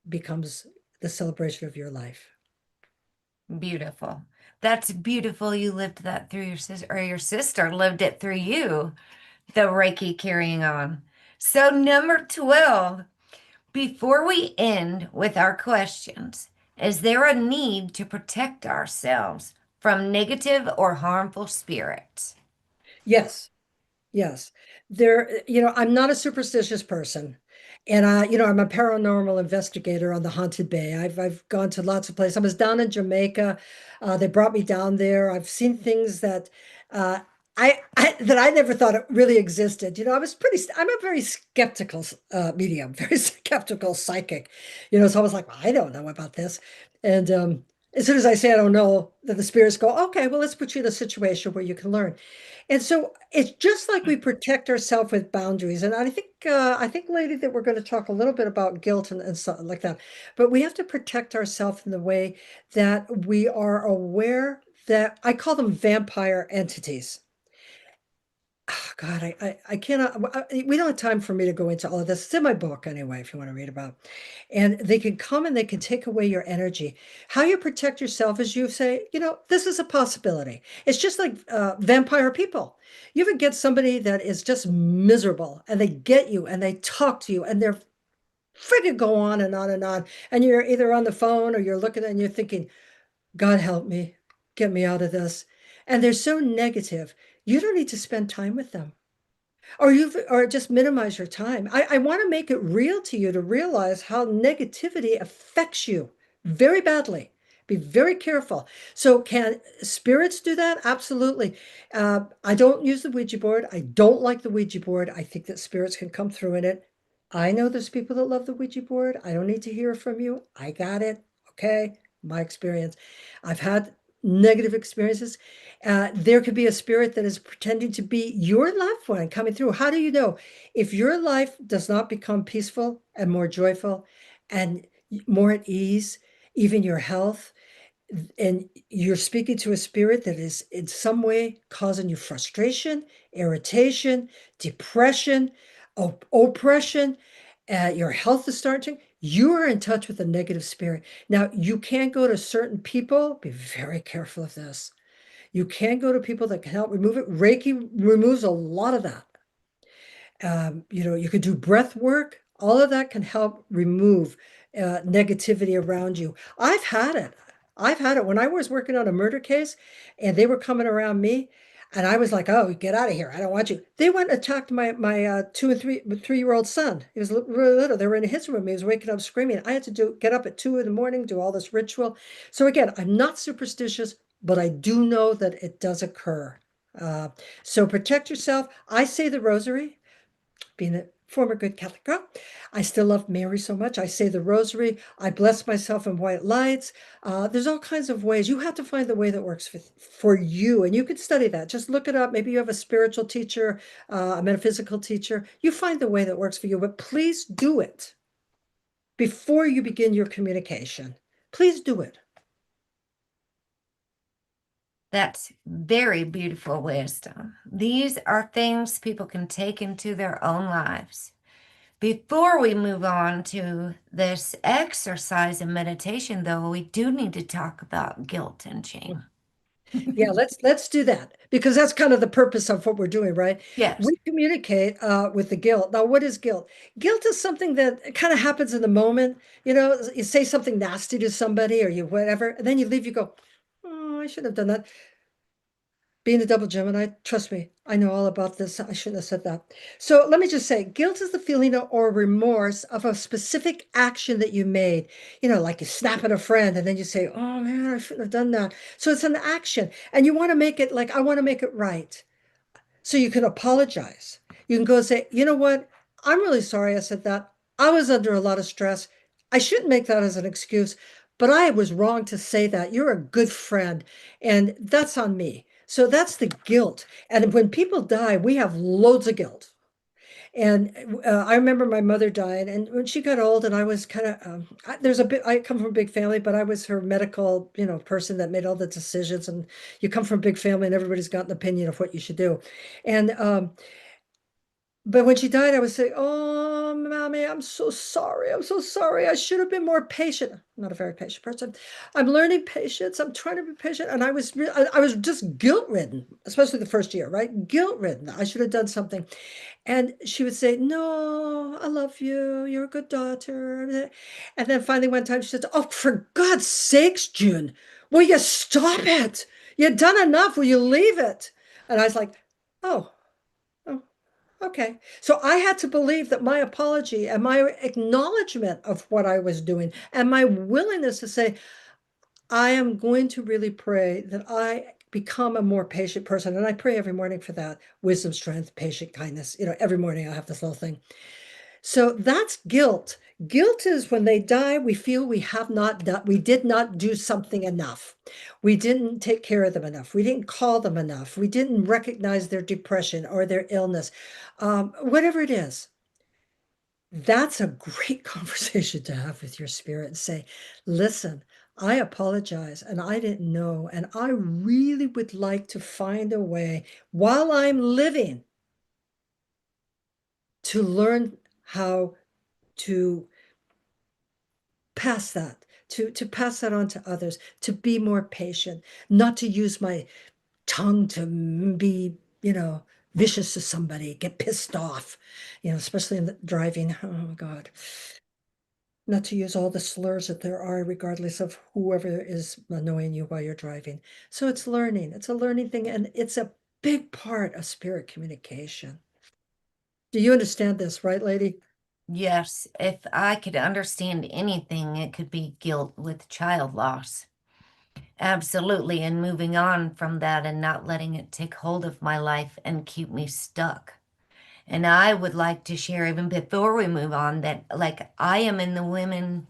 [SPEAKER 2] becomes the celebration of your life.
[SPEAKER 1] Beautiful. That's beautiful. You lived that through your sister, or your sister lived it through you, the Reiki carrying on. So, number 12, before we end with our questions, is there a need to protect ourselves from negative or harmful spirits?
[SPEAKER 2] Yes. Yes. I'm not a superstitious person. And I'm a paranormal investigator on the Haunted Bay. I've gone to lots of places. I was down in Jamaica. They brought me down there. I've seen things that uh I never thought it really existed. I'm a very skeptical medium, very skeptical psychic. So I was like, well, I don't know about this. And as soon as I say I don't know, then the spirits go, okay, well, let's put you in a situation where you can learn. And so it's just like we protect ourselves with boundaries. And I think, lady, that we're going to talk a little bit about guilt and something like that. But we have to protect ourselves in the way that we are aware that I call them vampire entities. Oh, God, I cannot. We don't have time for me to go into all of this. It's in my book anyway, if you want to read about. And they can come and they can take away your energy. How you protect yourself is you say, this is a possibility. It's just like vampire people. You ever get somebody that is just miserable and they get you and they talk to you and they're friggin' go on and on and on. And you're either on the phone or you're looking and you're thinking, God help me, get me out of this. And they're so negative. You don't need to spend time with them or just minimize your time. I want to make it real to you to realize how negativity affects you very badly. Be very careful. So, can spirits do that? Absolutely. I don't use the Ouija board. I don't like the Ouija board. I think that spirits can come through in it. I know there's people that love the Ouija board. I don't need to hear from you. I got it. Okay. My experience. I've had negative experiences. There could be a spirit that is pretending to be your loved one coming through. How do you know? If your life does not become peaceful and more joyful and more at ease, even your health, and you're speaking to a spirit that is in some way causing you frustration, irritation, depression, oppression, your health is starting, you are in touch with a negative spirit. Now, you can't go to certain people. Be very careful of this. You can go to people that can help remove it. Reiki removes a lot of that. You could do breath work. All of that can help remove negativity around you. I've had it. I've had it when I was working on a murder case and they were coming around me and I was like, oh, get out of here. I don't want you. They went and attacked my 2 and 3-year-old son. He was really little. They were in his room. He was waking up screaming. I had to get up at 2 in the morning, do all this ritual. So again, I'm not superstitious, but I do know that it does occur. Uh, so protect yourself. I say the rosary being a former good Catholic girl. I still love Mary so much. I say the rosary. I bless myself in white lights. There's all kinds of ways. You have to find the way that works for you. And you can study that. Just look it up. Maybe you have a spiritual teacher, a metaphysical teacher. You find the way that works for you. But please do it before you begin your communication. Please do it.
[SPEAKER 1] That's very beautiful wisdom. These are things people can take into their own lives. Before we move on to this exercise and meditation, though, we do need to talk about guilt and shame.
[SPEAKER 2] Yeah, let's do that because that's kind of the purpose of what we're doing, right?
[SPEAKER 1] Yes.
[SPEAKER 2] We communicate with the guilt. Now, what is guilt? Guilt is something that kind of happens in the moment. You say something nasty to somebody or you whatever, and then you leave, you go, oh, I shouldn't have done that. Being a double Gemini, trust me, I know all about this. I shouldn't have said that. So let me just say, guilt is the feeling or remorse of a specific action that you made. Like you snap at a friend and then you say, oh man, I shouldn't have done that. So it's an action and you want to make it like, I want to make it right. So you can apologize. You can go and say, you know what? I'm really sorry I said that. I was under a lot of stress. I shouldn't make that as an excuse, but I was wrong to say that. You're a good friend, and that's on me. So that's the guilt. And when people die, we have loads of guilt. And I remember my mother died, and when she got old, and I was kind of there's a bit. I come from a big family, but I was her medical, person that made all the decisions. And you come from a big family, and everybody's got an opinion of what you should do. And but when she died, I was saying, "Oh, mommy, I'm so sorry. I'm so sorry. I should have been more patient." I'm not a very patient person. I'm learning patience. I'm trying to be patient, and I was just guilt ridden, especially the first year, right? Guilt ridden. I should have done something. And she would say, no, I love you. You're a good daughter. And then finally one time she said, oh, for God's sakes, June, will you stop it? You've done enough. Will you leave it? And I was like, oh, oh, okay. So I had to believe that my apology and my acknowledgement of what I was doing and my willingness to say, I am going to really pray that I become a more patient person. And I pray every morning for that wisdom, strength, patient, kindness. Every morning I have this little thing. So that's guilt. Guilt is when they die, we feel we have not done, we did not do something enough. We didn't take care of them enough. We didn't call them enough. We didn't recognize their depression or their illness, whatever it is. That's a great conversation to have with your spirit and say, listen, I apologize and I didn't know. And I really would like to find a way while I'm living. to learn how to pass that, to pass that on to others, to be more patient, not to use my tongue to be, vicious to somebody, get pissed off, especially in the driving. Oh God. Not to use all the slurs that there are, regardless of whoever is annoying you while you're driving. So it's learning. It's a learning thing, and it's a big part of spirit communication. Do you understand this, right, lady?
[SPEAKER 1] Yes, if I could understand anything, it could be guilt with child loss. Absolutely. And moving on from that and not letting it take hold of my life and keep me stuck. And I would like to share, even before we move on, that like I am in the women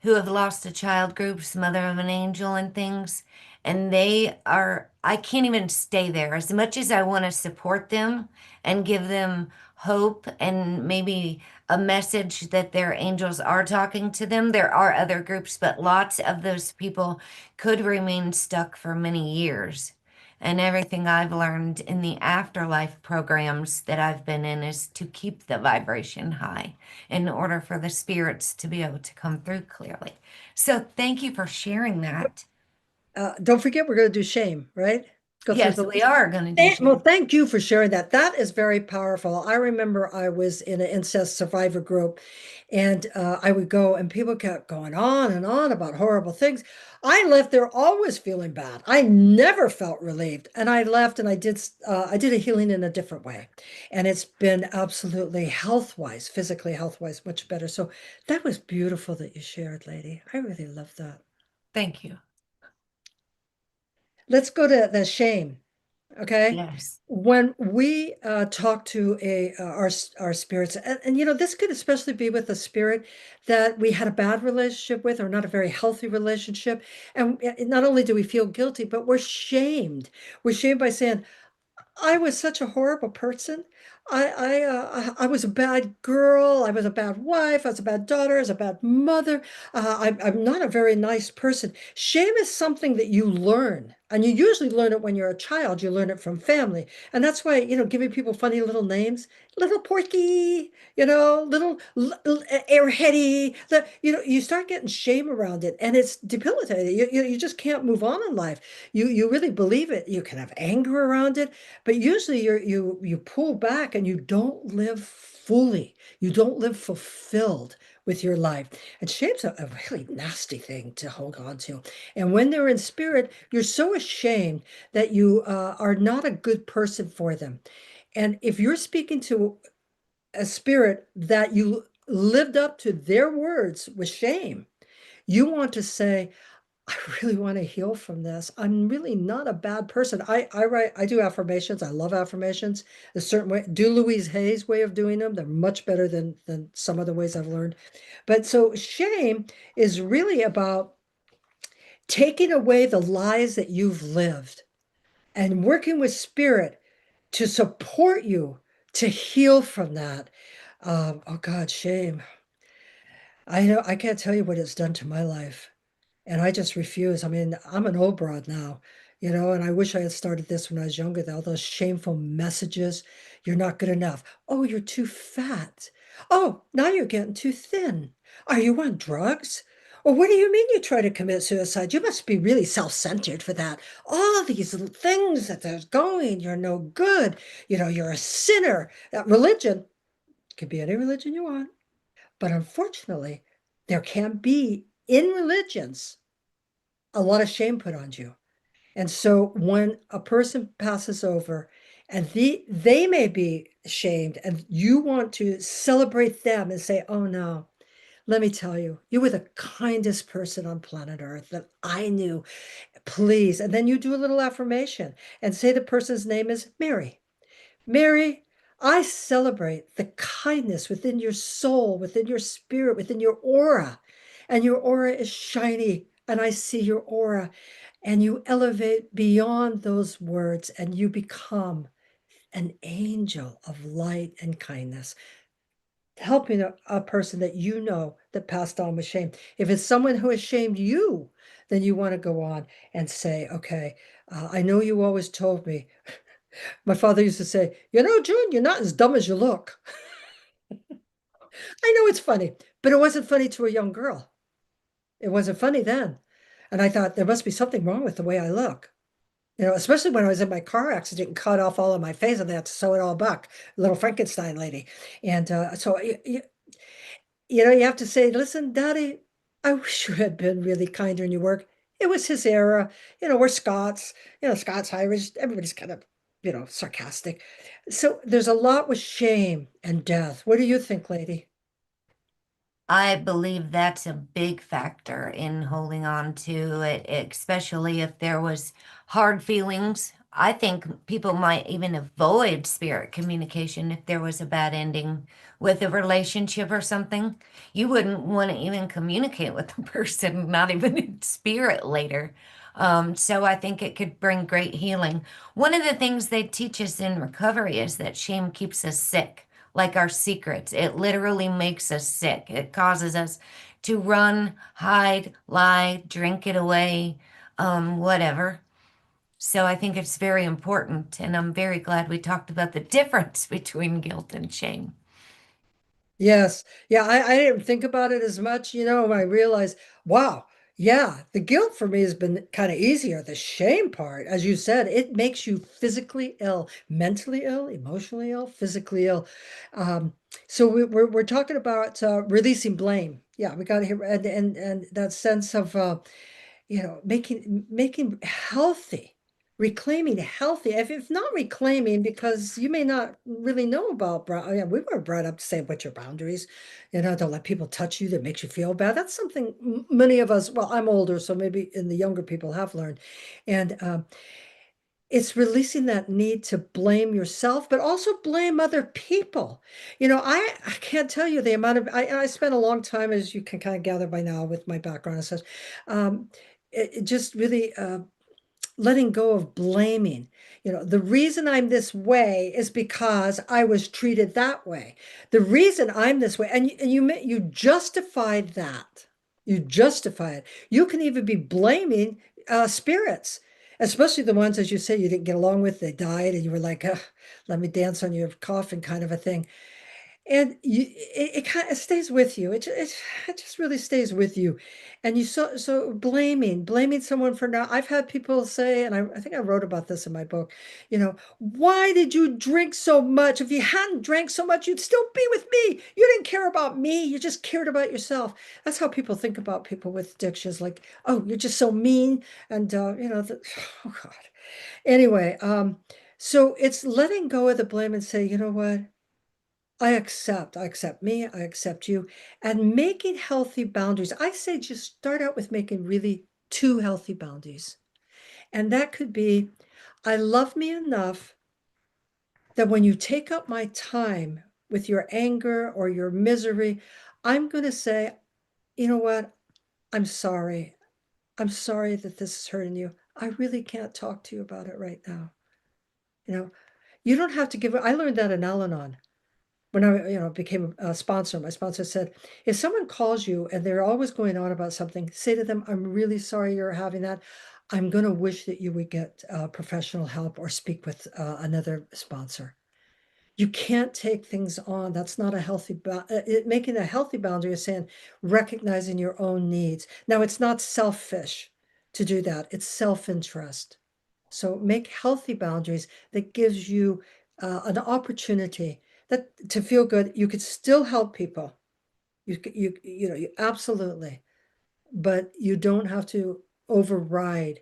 [SPEAKER 1] who have lost a child groups, Mother of an Angel and things. And they are, I can't even stay there. As much as I want to support them and give them hope and maybe a message that their angels are talking to them, there are other groups, but lots of those people could remain stuck for many years. And everything I've learned in the afterlife programs that I've been in is to keep the vibration high in order for the spirits to be able to come through clearly. So thank you for sharing that.
[SPEAKER 2] Don't forget, we're going to do shame, right? Go through
[SPEAKER 1] Yes,
[SPEAKER 2] the
[SPEAKER 1] we
[SPEAKER 2] list.
[SPEAKER 1] are going to do
[SPEAKER 2] Well,
[SPEAKER 1] shame.
[SPEAKER 2] thank you for sharing that. That is very powerful. I remember I was in an incest survivor group, and I would go, and people kept going on and on about horrible things. I left there always feeling bad. I never felt relieved, and I left, and I did a healing in a different way, and it's been absolutely health wise, physically health wise, much better. So that was beautiful that you shared, lady. I really love that.
[SPEAKER 1] Thank you.
[SPEAKER 2] Let's go to the shame. Okay.
[SPEAKER 1] Yes.
[SPEAKER 2] When we talk to our spirits, and this could especially be with a spirit that we had a bad relationship with, or not a very healthy relationship, and not only do we feel guilty, but we're shamed. We're shamed by saying, I was such a horrible person. I was a bad girl. I was a bad wife. I was a bad daughter. I was a bad mother. I'm not a very nice person. Shame is something that you learn, and you usually learn it when you're a child. You learn it from family, and that's why giving people funny little names, little Porky, little airheady. You start getting shame around it, and it's debilitating. You just can't move on in life. You really believe it. You can have anger around it, but usually you pull back and you don't live fully. You don't live fulfilled with your life. And shame's a really nasty thing to hold on to. And when they're in spirit, you're so ashamed that you are not a good person for them. And if you're speaking to a spirit that you lived up to their words with shame, you want to say, I really want to heal from this. I'm really not a bad person. I do affirmations. I love affirmations. A certain way, do Louise Hay's way of doing them. They're much better than some of the ways I've learned. But so shame is really about taking away the lies that you've lived and working with spirit to support you to heal from that. Oh God, shame. I know I can't tell you what it's done to my life. And I just refuse. I mean, I'm an old broad now, and I wish I had started this when I was younger. All those shameful messages. You're not good enough. Oh, you're too fat. Oh, now you're getting too thin. Are you on drugs? Or what do you mean you try to commit suicide? You must be really self-centered for that. All these little things that there's going, you're no good. You're a sinner. That religion could be any religion you want. But unfortunately, there can be in religions a lot of shame put on you. And so when a person passes over and they may be shamed and you want to celebrate them and say, oh no, let me tell you, you were the kindest person on planet Earth that I knew. Please. And then you do a little affirmation and say the person's name is Mary. Mary, I celebrate the kindness within your soul, within your spirit, within your aura. And your aura is shiny, and I see your aura. And you elevate beyond those words, and you become an angel of light and kindness, helping a person that that passed on with shame. If it's someone who has shamed you, then you want to go on and say, okay, I know you always told me. My father used to say, June, you're not as dumb as you look. I know it's funny, but it wasn't funny to a young girl. It wasn't funny then. And I thought there must be something wrong with the way I look. Especially when I was in my car accident and cut off all of my face and they had to sew it all back, little Frankenstein lady. And so you have to say, listen, Daddy, I wish you had been really kinder in your work. It was his era. We're Scots, Scots, Irish, everybody's kind of, sarcastic. So there's a lot with shame and death. What do you think, lady?
[SPEAKER 1] I believe that's a big factor in holding on to it, especially if there was hard feelings. I think people might even avoid spirit communication if there was a bad ending with a relationship or something. You wouldn't want to even communicate with the person, not even in spirit later. So I think it could bring great healing. One of the things they teach us in recovery is that shame keeps us sick, like our secrets. It literally makes us sick. It causes us to run, hide, lie, drink it away, whatever. So I think it's very important, and I'm very glad we talked about the difference between guilt and shame.
[SPEAKER 2] Yes. Yeah, I didn't think about it as much, I realized, wow, yeah, the guilt for me has been kind of easier. The shame part, as you said, it makes you physically ill, mentally ill, emotionally ill, physically ill. Um, so we're talking about releasing blame. Yeah, we got to hear and that sense of making healthy, reclaiming healthy. If not reclaiming, because you may not really know about, yeah, we were brought up to say, what's your boundaries? Don't let people touch you that makes you feel bad. That's something many of us, well, I'm older, so maybe in the younger people have learned. And it's releasing that need to blame yourself, but also blame other people. I can't tell you the amount of, I spent a long time, as you can kind of gather by now with my background and such, um, it just really letting go of blaming. The reason I'm this way is because I was treated that way. The reason I'm this way, and you justified that. You justify it. You can even be blaming spirits, especially the ones, as you say, you didn't get along with. They died, and you were like, "Ugh, let me dance on your coffin," kind of a thing. And it kind of stays with you. It just really stays with you. And so blaming someone for now. I've had people say, and I think I wrote about this in my book, why did you drink so much? If you hadn't drank so much, you'd still be with me. You didn't care about me. You just cared about yourself. That's how people think about people with addictions. Like, oh, you're just so mean. And oh God. Anyway, so it's letting go of the blame and say, you know what? I accept me, I accept you, and making healthy boundaries. I say just start out with making really two healthy boundaries. And that could be, I love me enough that when you take up my time with your anger or your misery, I'm going to say, you know what? I'm sorry. I'm sorry that this is hurting you. I really can't talk to you about it right now. You know, you don't have to give it. I learned that in Al-Anon. When I, became a sponsor, my sponsor said, if someone calls you and they're always going on about something, say to them, I'm really sorry you're having that. I'm going to wish that you would get professional help or speak with another sponsor. You can't take things on. That's not a healthy, making a healthy boundary is saying, recognizing your own needs. Now, it's not selfish to do that. It's self-interest. So make healthy boundaries that gives you an opportunity that to feel good. You could still help people. You absolutely, but you don't have to override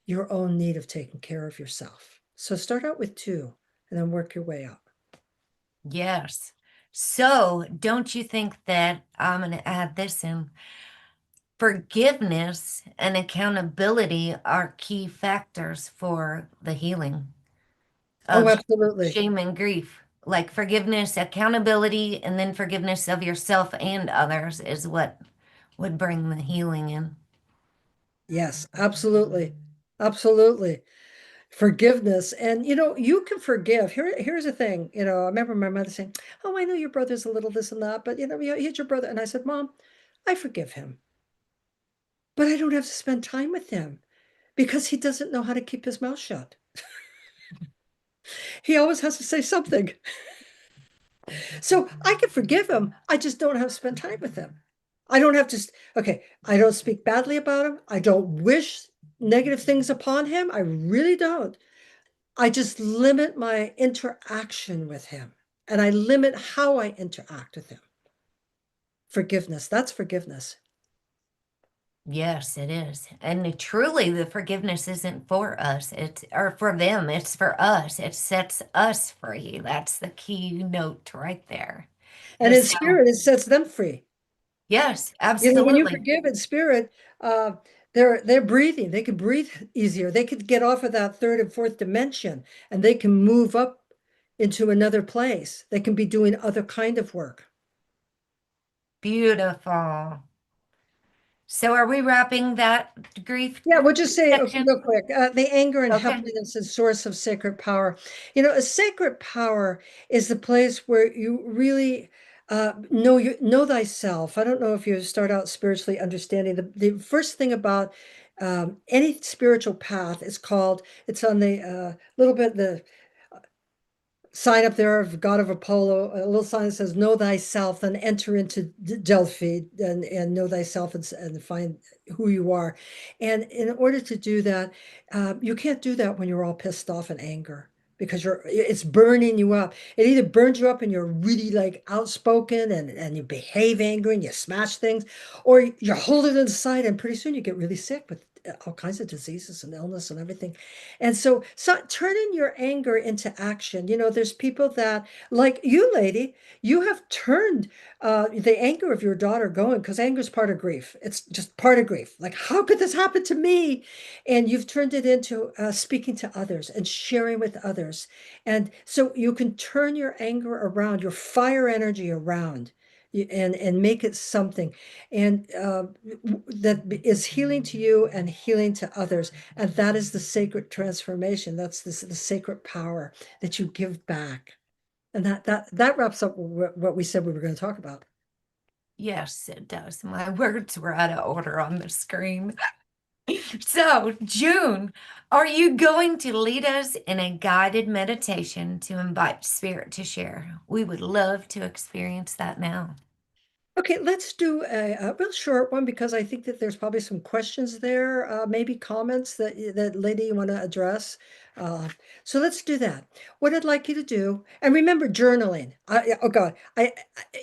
[SPEAKER 2] your own need of taking care of yourself. So start out with two and then work your way up.
[SPEAKER 1] Yes. So don't you think that I'm going to add this in? Forgiveness and accountability are key factors for the healing
[SPEAKER 2] Oh,
[SPEAKER 1] of
[SPEAKER 2] absolutely.
[SPEAKER 1] shame and grief. Like forgiveness, accountability, and then forgiveness of yourself and others is what would bring the healing in.
[SPEAKER 2] Yes, absolutely. Absolutely. Forgiveness. And you can forgive. Here's the thing. I remember my mother saying, oh, I know your brother's a little this and that, but he's your brother. And I said, Mom, I forgive him, but I don't have to spend time with him because he doesn't know how to keep his mouth shut. He always has to say something. So I can forgive him. I just don't have to spend time with him. I don't have to, okay, I don't speak badly about him. I don't wish negative things upon him. I really don't. I just limit my interaction with him and I limit how I interact with him. Forgiveness, that's forgiveness.
[SPEAKER 1] Yes, it is. And truly, the forgiveness isn't for us. It's or for them. It's for us. It sets us free. That's the key note right there.
[SPEAKER 2] And
[SPEAKER 1] And
[SPEAKER 2] in
[SPEAKER 1] so,
[SPEAKER 2] spirit, it sets them free.
[SPEAKER 1] yes,
[SPEAKER 2] You know, when you
[SPEAKER 1] absolutely.
[SPEAKER 2] forgive in spirit, they're breathing. They can breathe easier. They could get off of that third and fourth dimension, and they can move up into another place. They can be doing other kind of work.
[SPEAKER 1] Beautiful. So, are we wrapping that grief
[SPEAKER 2] Yeah, we'll just say
[SPEAKER 1] section?
[SPEAKER 2] real quick, the anger and
[SPEAKER 1] Okay.
[SPEAKER 2] helplessness is source of sacred power. You know, a sacred power is the place where you really know thyself. I don't know if you start out spiritually understanding the first thing about any spiritual path is called, it's on the little bit the sign up there of God of Apollo, a little sign that says, Know thyself, then enter into Delphi and know thyself and find who you are. And in order to do that, you can't do that when you're all pissed off and anger because it's burning you up. It either burns you up and you're really like outspoken and you behave angry and you smash things, or you hold it inside and pretty soon you get really sick with all kinds of diseases and illness and everything. And so turning your anger into action. You know, there's people that, like you, lady, you have turned the anger of your daughter going because anger is part of grief. It's just part of grief. Like, how could this happen to me? And you've turned it into speaking to others and sharing with others. And so you can turn your anger around, your fire energy around. And make it something and that is healing to you and healing to others. And that is the sacred transformation. That's the sacred power that you give back. And that wraps up what we said we were going to talk about.
[SPEAKER 1] Yes, it does. My words were out of order on the screen. So, June, are you going to lead us in a guided meditation to invite spirit to share? We would love to experience that now.
[SPEAKER 2] Okay, let's do a real short one because I think that there's probably some questions there, maybe comments that lady you want to address. Uh, so let's do that. What I'd like you to do, and remember journaling. Oh God,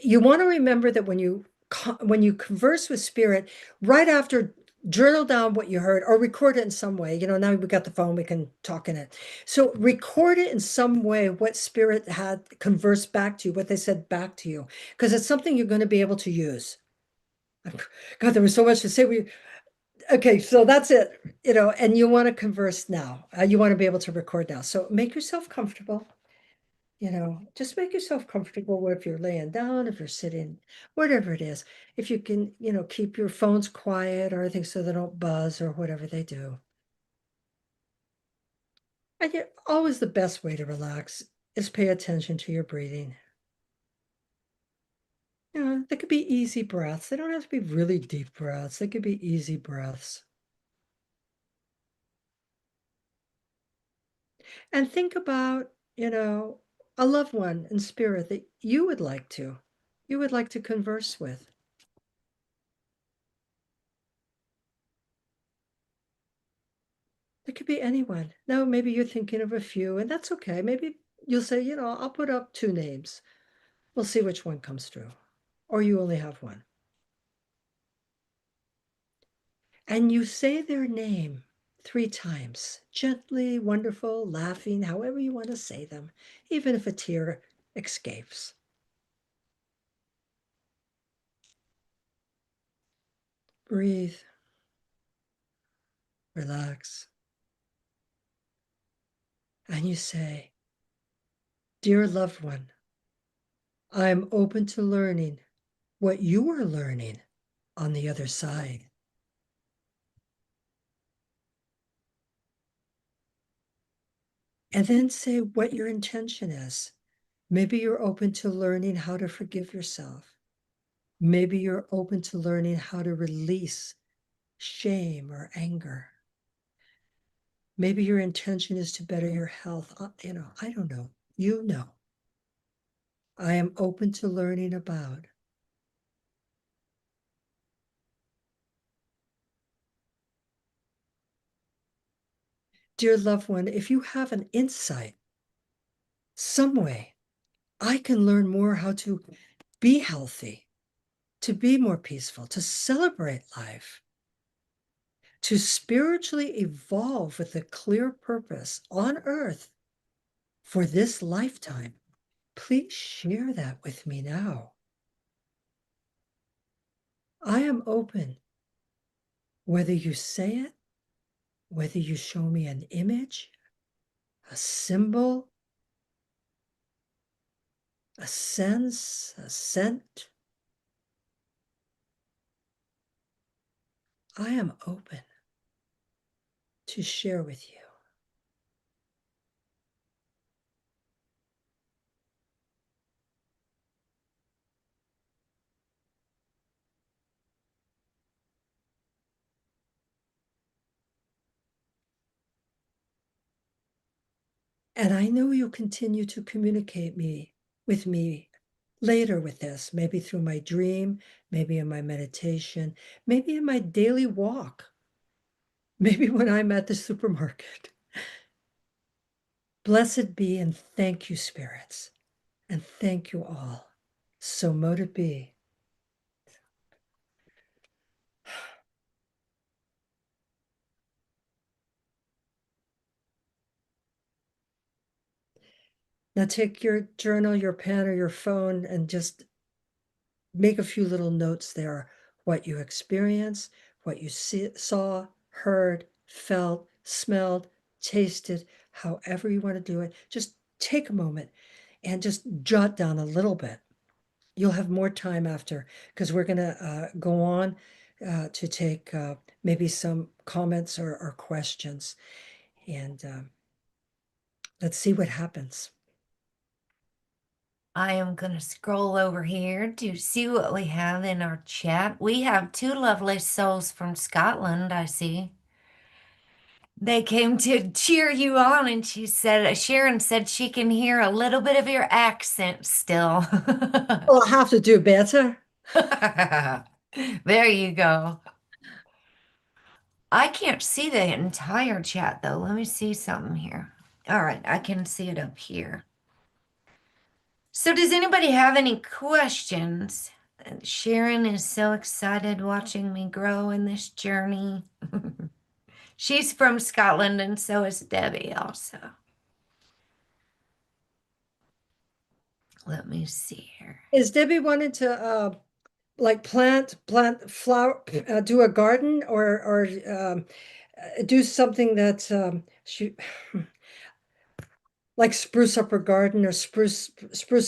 [SPEAKER 2] you want to remember that when you converse with spirit, right after journal down what you heard or record it in some way. You know, now we got the phone, we can talk in it. So record it in some way what spirit had conversed back to you, what they said back to you because it's something you're going to be able to use. God, there was so much to say. Okay, so that's it, you know, and you want to converse now. You want to be able to record now. So make yourself comfortable, you know, just make yourself comfortable if you're laying down, if you're sitting, whatever it is. If you can, you know, keep your phones quiet or anything so they don't buzz or whatever they do. And yet, always the best way to relax is pay attention to your breathing. You know, they could be easy breaths. They don't have to be really deep breaths. They could be easy breaths. And think about, you know, a loved one in spirit that you would like to converse with. It could be anyone. No, maybe you're thinking of a few, and that's okay. Maybe you'll say, you know, I'll put up two names. We'll see which one comes through. Or you only have one. And you say their name 3 times, gently, wonderful, laughing, however you want to say them, even if a tear escapes. Breathe, relax, and you say, Dear loved one, I am open to learning what you are learning on the other side. And then say what your intention is. Maybe you're open to learning how to forgive yourself. Maybe you're open to learning how to release shame or anger. Maybe your intention is to better your health. You know, I don't know. You know. I am open to learning about. Dear loved one, if you have an insight, some way I can learn more how to be healthy, to be more peaceful, to celebrate life, to spiritually evolve with a clear purpose on earth for this lifetime, please share that with me now. I am open, whether you say it, whether you show me an image, a symbol, a sense, a scent. I am open to share with you. And I know you'll continue to communicate with me later with this, maybe through my dream, maybe in my meditation, maybe in my daily walk, maybe when I'm at the supermarket. Blessed be and thank you, spirits, and thank you all. So mote it be. Now take your journal, your pen, or your phone and just make a few little notes there. What you experienced, what you saw, heard, felt, smelled, tasted, however you want to do it. Just take a moment and just jot down a little bit. You'll have more time after because we're going to go on to take maybe some comments or questions. And let's see what happens.
[SPEAKER 1] I am going to scroll over here to see what we have in our chat. We have two lovely souls from Scotland, I see. They came to cheer you on, and she said, Sharon said she can hear a little bit of your accent still.
[SPEAKER 2] Well, I'll have to do better.
[SPEAKER 1] There you go. I can't see the entire chat though. Let me see something here. All right, I can see it up here. So, does anybody have any questions? Sharon is so excited watching me grow in this journey. She's from Scotland, and so is Debbie also. Let me see here.
[SPEAKER 2] Is Debbie wanted to like plant flower, do a garden or do something that she like spruce up her garden or spruce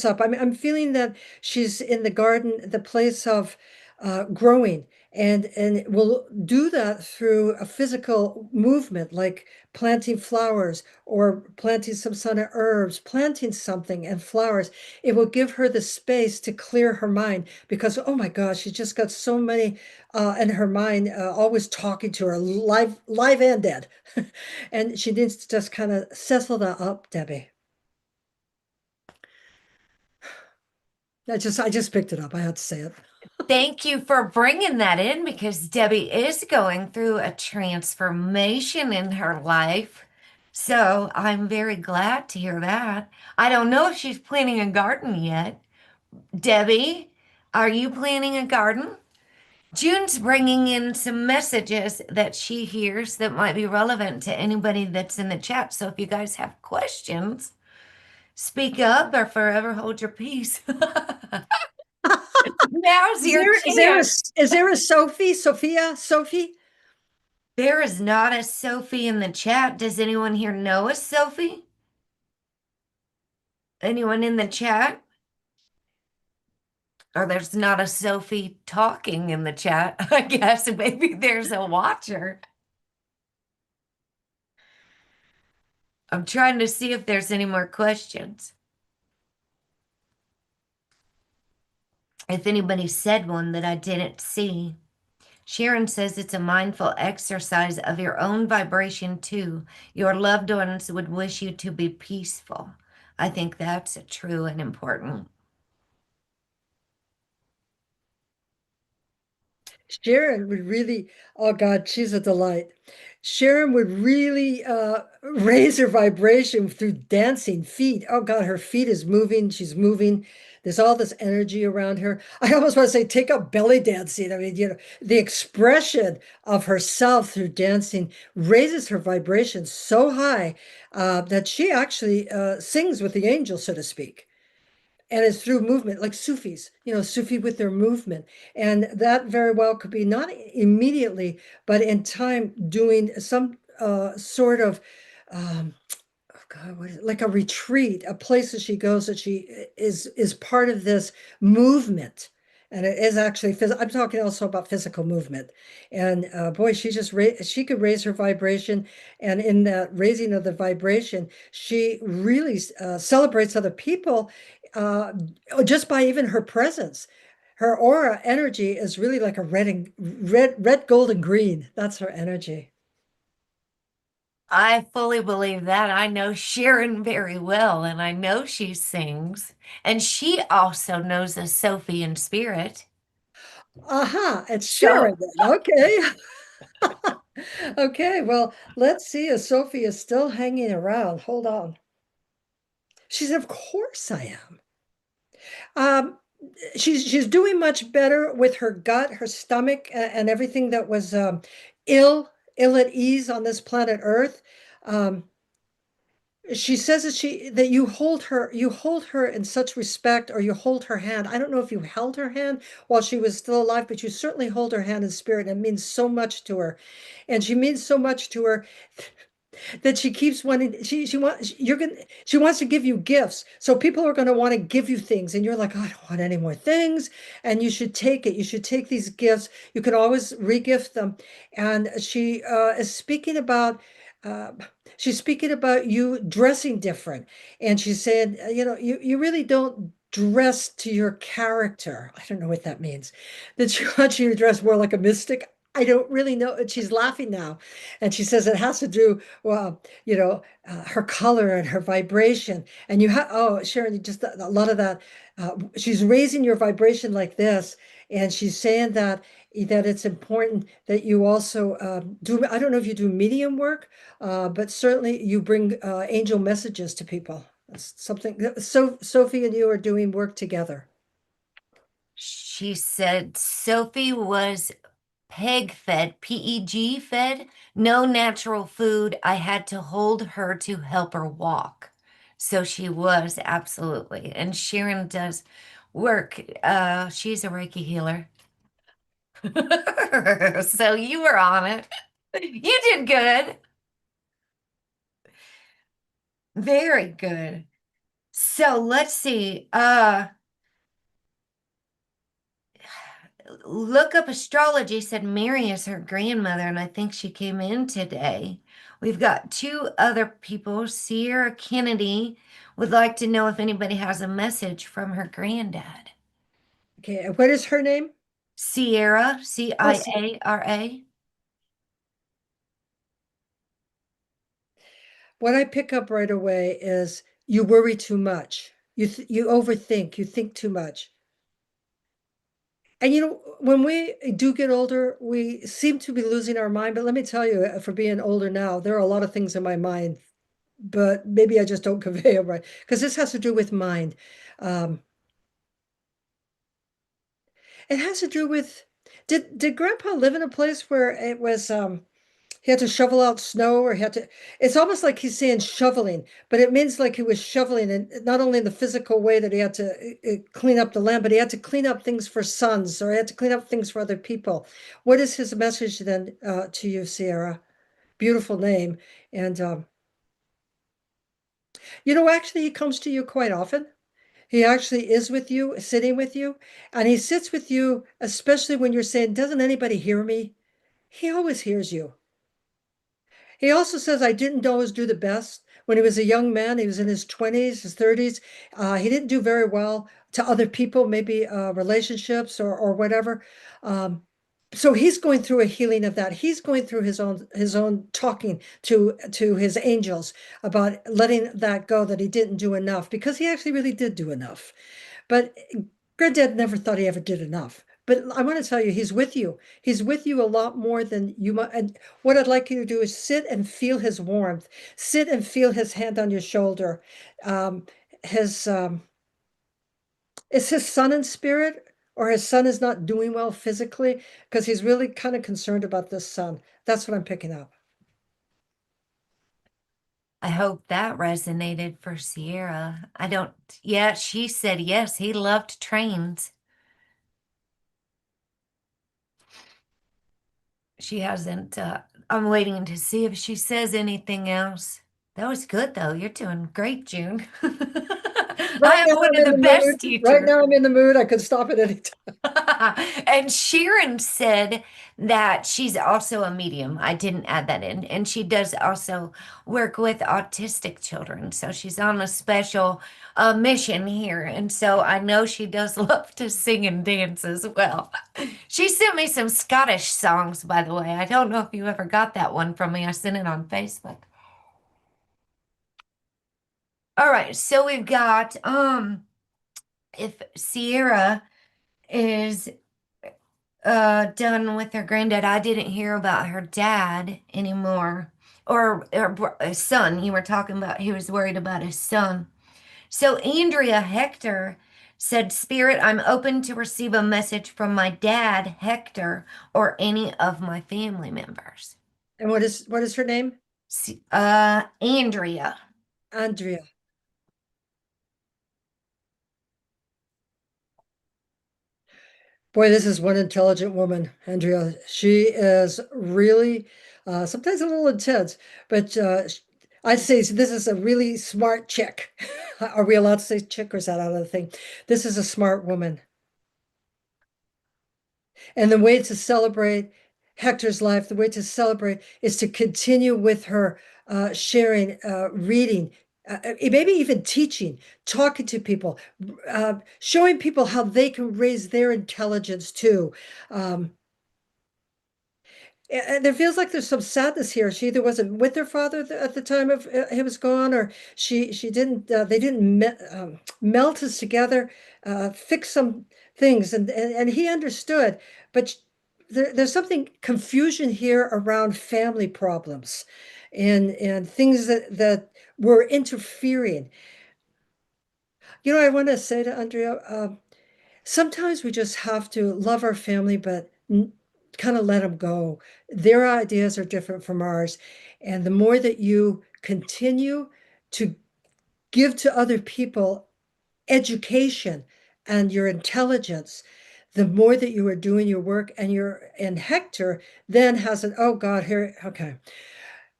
[SPEAKER 2] up. I'm feeling that she's in the garden, the place of growing, and will do that through a physical movement, like planting flowers or planting some sort of herbs, planting something and flowers. It will give her the space to clear her mind because oh my gosh, she's just got so many in her mind, always talking to her, live and dead. And she needs to just kind of settle that up, Debbie. I just picked it up. I had to say it.
[SPEAKER 1] Thank you for bringing that in because Debbie is going through a transformation in her life. So I'm very glad to hear that. I don't know if she's planting a garden yet. Debbie, are you planting a garden? June's bringing in some messages that she hears that might be relevant to anybody that's in the chat. So if you guys have questions, speak up or forever hold your peace. Now's your chance.
[SPEAKER 2] Is there a Sophie?
[SPEAKER 1] There is not a Sophie in the chat. Does anyone here know a Sophie? Anyone in the chat? Or there's not a Sophie talking in the chat. I guess maybe there's a watcher. I'm trying to see if there's any more questions. If anybody said one that I didn't see. Sharon says it's a mindful exercise of your own vibration too. Your loved ones would wish you to be peaceful. I think that's true and important.
[SPEAKER 2] Sharon would really, oh God, she's a delight. Sharon would really raise her vibration through dancing feet. Oh God, her feet is moving. She's moving. There's all this energy around her. I almost want to say, take up belly dancing. I mean, the expression of herself through dancing raises her vibration so high that she actually sings with the angels, so to speak, and it's through movement, like Sufis, Sufi with their movement. And that very well could be not immediately, but in time doing some sort of, um, oh God, what is it? Like a retreat, a place that she goes that she is part of this movement. And it is actually physical. I'm talking also about physical movement. And boy, she could raise her vibration. And in that raising of the vibration, she really celebrates other people uh, just by even her presence. Her aura energy is really like a red, gold, and green. That's her energy.
[SPEAKER 1] I fully believe that. I know Sharon very well, and I know she sings. And she also knows a Sophie in spirit.
[SPEAKER 2] Aha, it's
[SPEAKER 1] So
[SPEAKER 2] Sharon then. Okay. Okay, well, let's see if Sophie is still hanging around. Hold on. She said, of course I am. Um, she's doing much better with her gut, her stomach, and everything that was ill at ease on this planet Earth. Um, she says that you hold her in such respect, or you hold her hand. I don't know if you held her hand while she was still alive, but you certainly hold her hand in spirit, and it means so much to her. And she means so much to her that she keeps wanting she wants to give you gifts, so people are going to want to give you things, and you're like, oh, I don't want any more things. And you should take these gifts. You can always regift them. And she is speaking about uh, she's speaking about you dressing different. And she said, you really don't dress to your character. I don't know what that means. That she wants you to dress more like a mystic. I don't really know. And she's laughing now. And she says it has to do, well, her color and her vibration. And oh, Sharon, just a lot of that. She's raising your vibration like this. And she's saying that it's important that you also do, I don't know if you do medium work, but certainly you bring angel messages to people. That's something. So Sophie and you are doing work together.
[SPEAKER 1] she said Sophie was peg fed, PEG fed, no natural food. I had to hold her to help her walk. So she was absolutely. And Sharon does work. She's a Reiki healer. So you were on it. You did good. Very good. So let's see. Look up astrology said Mary is her grandmother, and I think she came in today. We've got two other people. Sierra Kennedy would like to know if anybody has a message from her granddad.
[SPEAKER 2] Okay, what is her name?
[SPEAKER 1] Sierra,
[SPEAKER 2] Oh, see,
[SPEAKER 1] Ciara.
[SPEAKER 2] what I pick up right away is you worry too much. You overthink. You think too much. And when we do get older, we seem to be losing our mind. But let me tell you, for being older now, there are a lot of things in my mind, but maybe I just don't convey them right. Because this has to do with mind. Um, it has to do with, did Grandpa live in a place where it was he had to shovel out snow, or he had to, it's almost like he's saying shoveling, but it means like he was shoveling, and not only in the physical way that he had to clean up the land, but he had to clean up things for sons, or he had to clean up things for other people. What is his message then to you, Sierra? Beautiful name. And actually he comes to you quite often. He actually is with you, sitting with you, and he sits with you, especially when you're saying, doesn't anybody hear me? He always hears you. He also says, I didn't always do the best. When he was a young man, he was in his 20s, his 30s. He didn't do very well to other people, maybe relationships or whatever. Um, so he's going through a healing of that. He's going through his own talking to his angels about letting that go, that he didn't do enough, because he actually really did do enough. But Granddad never thought he ever did enough. But I want to tell you, he's with you. He's with you a lot more than you might. And what I'd like you to do is sit and feel his warmth. Sit and feel his hand on your shoulder. Um, his is his son in spirit, or his son is not doing well physically because he's really kind of concerned about this son. That's what I'm picking up.
[SPEAKER 1] I hope that resonated for Sierra. I don't, yeah, she said yes, he loved trains. She hasn't, I'm waiting to see if she says anything else. That was good though. You're doing great, June. I
[SPEAKER 2] Right
[SPEAKER 1] have
[SPEAKER 2] now
[SPEAKER 1] one
[SPEAKER 2] I'm
[SPEAKER 1] of
[SPEAKER 2] in
[SPEAKER 1] the
[SPEAKER 2] the
[SPEAKER 1] best
[SPEAKER 2] mood. Right
[SPEAKER 1] teachers.
[SPEAKER 2] now I'm in the mood. I could stop at any time.
[SPEAKER 1] And Sharon said that she's also a medium. I didn't add that in. And she does also work with autistic children. So she's on a special mission here. And so I know she does love to sing and dance as well. She sent me some Scottish songs, by the way. I don't know if you ever got that one from me. I sent it on Facebook. All right, so we've got if Sierra is done with her granddad. I didn't hear about her dad anymore. Or his son. You were talking about he was worried about his son. So Andrea Hector said, Spirit, I'm open to receive a message from my dad, Hector, or any of my family members.
[SPEAKER 2] And what is her name?
[SPEAKER 1] Andrea.
[SPEAKER 2] Andrea. Boy, this is one intelligent woman, Andrea. She is really sometimes a little intense, but I'd say this is a really smart chick. Are we allowed to say chick, or is that out of the thing? This is a smart woman. And the way to celebrate Hector's life, the way to celebrate is to continue with her sharing, reading, maybe even teaching, talking to people, showing people how they can raise their intelligence too. Um, and it feels like there's some sadness here. She either wasn't with her father at the time of he was gone, or she didn't. They didn't melt us together, fix some things, and he understood. But there's something confusion here around family problems, and things that were interfering. I want to say to Andrea, sometimes we just have to love our family, but kind of let them go. Their ideas are different from ours. And the more that you continue to give to other people education and your intelligence, the more that you are doing your work, and Hector then has an, oh God, here, okay.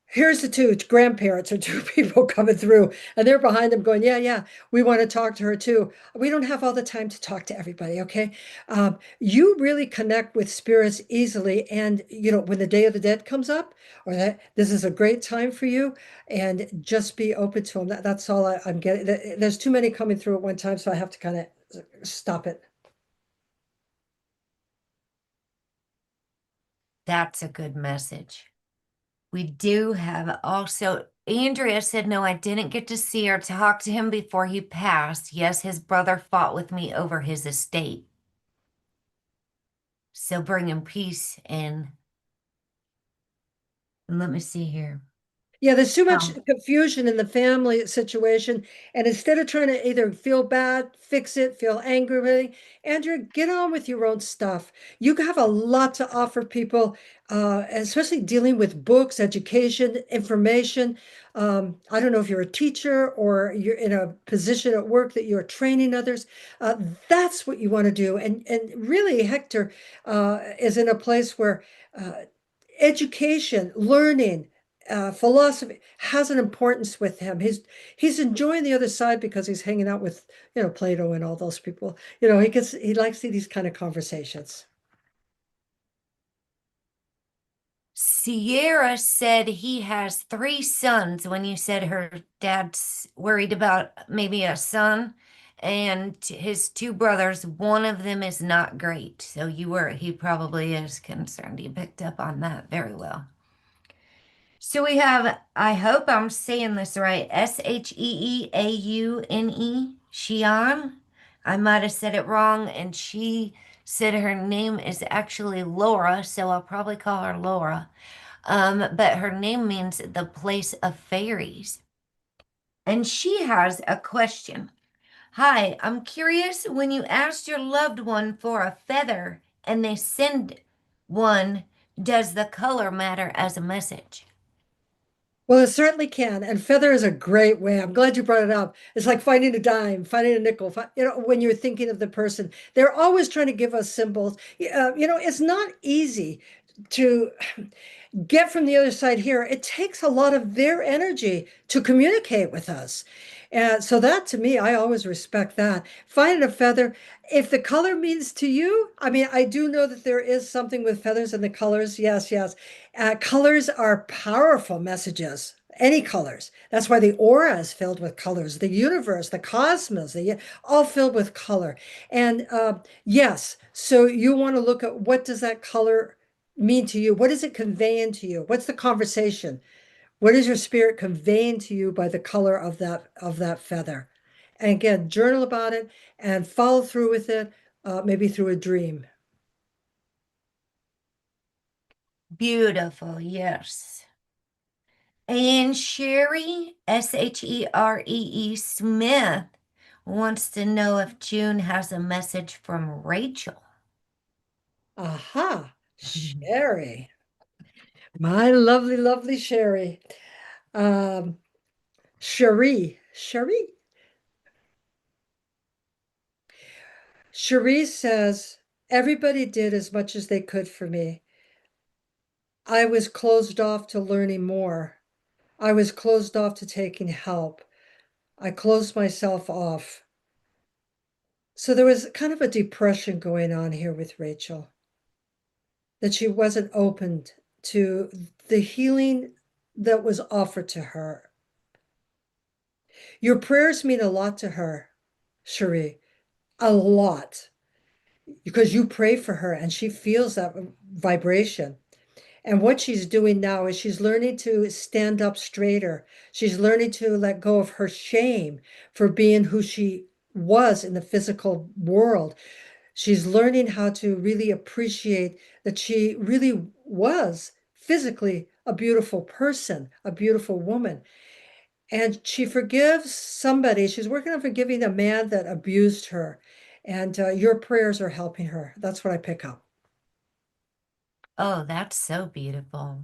[SPEAKER 2] Here's the two grandparents or two people coming through, and they're behind them going, yeah, yeah, we want to talk to her too. We don't have all the time to talk to everybody, okay? You really connect with spirits easily. And, when the Day of the Dead comes up, or that this is a great time for you, and just be open to them. That's all I'm getting. There's too many coming through at one time, so I have to kind of stop it.
[SPEAKER 1] That's a good message. We do have also, Andrea said, no, I didn't get to see or talk to him before he passed. Yes, his brother fought with me over his estate. So bringing peace in. And let me see here.
[SPEAKER 2] Yeah, there's too much
[SPEAKER 1] Oh,
[SPEAKER 2] confusion in the family situation. And instead of trying to either feel bad, fix it, feel angry, really, Andrew, get on with your own stuff. You have a lot to offer people, especially dealing with books, education, information. I don't know if you're a teacher or you're in a position at work that you're training others. That's what you want to do. And really, Hector is in a place where education, learning, philosophy has an importance with him. He's enjoying the other side because he's hanging out with Plato and all those people. He likes these kind of conversations.
[SPEAKER 1] Sierra said he has three sons when you said her dad's worried about maybe a son and his two brothers. One of them is not great. So he probably is concerned. You picked up on that very well. So we have, I hope I'm saying this right, Sheeaune, Shion. I might have said it wrong, and she said her name is actually Laura, so I'll probably call her Laura. But her name means the place of fairies. And she has a question. Hi, I'm curious when you asked your loved one for a feather and they send one, does the color matter as a message?
[SPEAKER 2] Well, it certainly can. And feather is a great way. I'm glad you brought it up. It's like finding a dime, finding a nickel. When you're thinking of the person, they're always trying to give us symbols. It's not easy to get from the other side here. It takes a lot of their energy to communicate with us. And so that to me, I always respect that. Finding a feather, if the color means to you, I mean, I do know that there is something with feathers and the colors. Yes, yes. Colors are powerful messages. Any colors. That's why the aura is filled with colors. The universe, the cosmos, all filled with color. And yes, so you want to look at what does that color mean to you? What is it conveying to you? What's the conversation? What is your spirit conveying to you by the color of that feather? And again, journal about it and follow through with it, maybe through a dream.
[SPEAKER 1] Beautiful, yes. And Sherry, Sheree Smith, wants to know if June has a message from Rachel.
[SPEAKER 2] Aha, Sherry, my lovely, lovely Sherry. Um, Cherie. Cherie says, everybody did as much as they could for me. I was closed off to learning more. I was closed off to taking help. I closed myself off. So there was kind of a depression going on here with Rachel, that she wasn't open to the healing that was offered to her. Your prayers mean a lot to her, Cherie, a lot, because you pray for her and she feels that vibration. And what she's doing now is she's learning to stand up straighter. She's learning to let go of her shame for being who she was in the physical world. She's learning how to really appreciate that she really was physically a beautiful person, a beautiful woman. And she forgives somebody. She's working on forgiving a man that abused her. And your prayers are helping her. That's what I pick up.
[SPEAKER 1] Oh, that's so beautiful.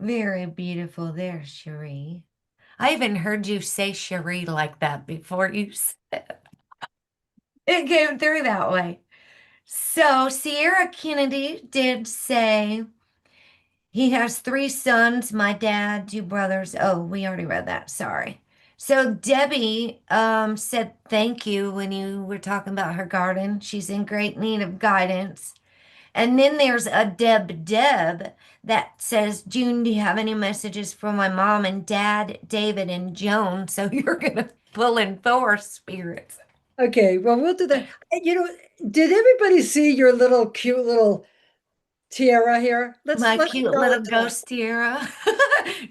[SPEAKER 1] Very beautiful there, Cherie. I even heard you say Cherie like that before you said it came through that way. So Sierra Kennedy did say he has three sons, my dad, two brothers. Oh, we already read that. Sorry. So Debbie said thank you when you were talking about her garden. She's in great need of guidance. And then there's a Deb that says, June, do you have any messages for my mom and dad, David and Joan? So you're gonna pull in Thor spirits.
[SPEAKER 2] Okay, well, we'll do that. Did everybody see your little cute little tiara here?
[SPEAKER 1] My
[SPEAKER 2] Let's
[SPEAKER 1] cute little
[SPEAKER 2] acknowledge that.
[SPEAKER 1] ghost tiara.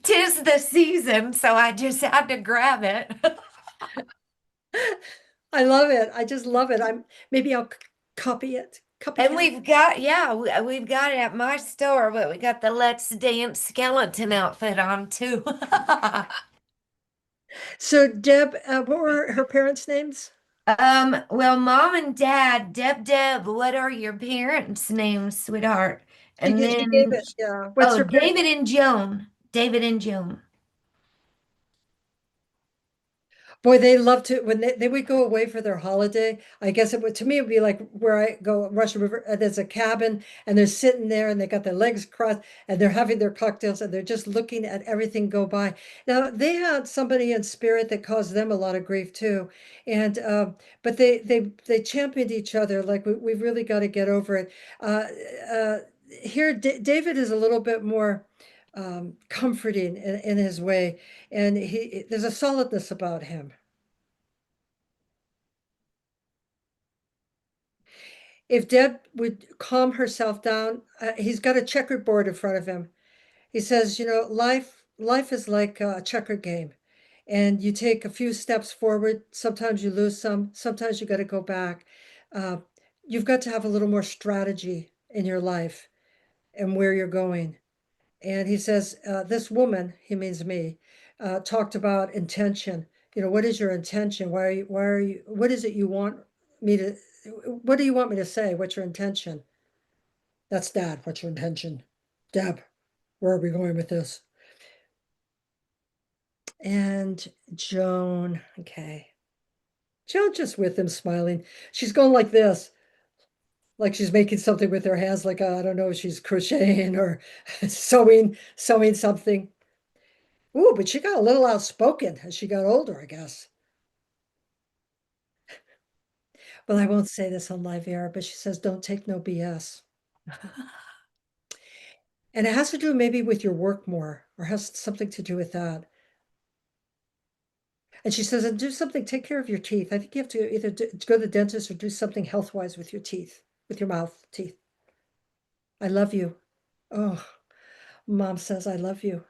[SPEAKER 1] 'Tis the season, so I just had to grab it.
[SPEAKER 2] I love it. I just love it. Maybe I'll copy it.
[SPEAKER 1] And
[SPEAKER 2] Copycat.
[SPEAKER 1] we've got, yeah, we've got it at my store, but we got the Let's Dance skeleton outfit on too.
[SPEAKER 2] So Deb, what were her parents' names?
[SPEAKER 1] Well, mom and dad, Deb, what are your parents' names, sweetheart? And
[SPEAKER 2] She gave
[SPEAKER 1] then,
[SPEAKER 2] it. Yeah. What's
[SPEAKER 1] oh,
[SPEAKER 2] her parents?
[SPEAKER 1] David and Joan. David and Joan.
[SPEAKER 2] Boy, they love to when they would go away for their holiday. I guess it would to me it would be like where I go Russian River. There's a cabin and they're sitting there and they got their legs crossed and they're having their cocktails and they're just looking at everything go by. Now they had somebody in spirit that caused them a lot of grief too, and but they championed each other like we've really got to get over it. Uh, Here, David is a little bit more comforting in his way, and there's a solidness about him. If Deb would calm herself down, he's got a checkerboard in front of him. He says, life is like a checker game, and you take a few steps forward. Sometimes you lose some. Sometimes you got to go back. Uh, you've got to have a little more strategy in your life and where you're going. And he says, this woman, he means me, talked about intention. You know, what is your intention? What is it you want me to, what do you want me to say? What's your intention? That's Dad. What's your intention? Deb, where are we going with this? And Joan, okay. Joan just with him smiling. She's going like this, like she's making something with her hands, like I don't know, she's crocheting or sewing something. Ooh, but she got a little outspoken as she got older, I guess. Well, I won't say this on live air, but she says, don't take no BS. And it has to do maybe with your work more, or has something to do with that. And she says, and do something, take care of your teeth. I think you have to either go to the dentist or do something health wise with your teeth, with your mouth teeth. I love you. Oh, Mom says, I love you.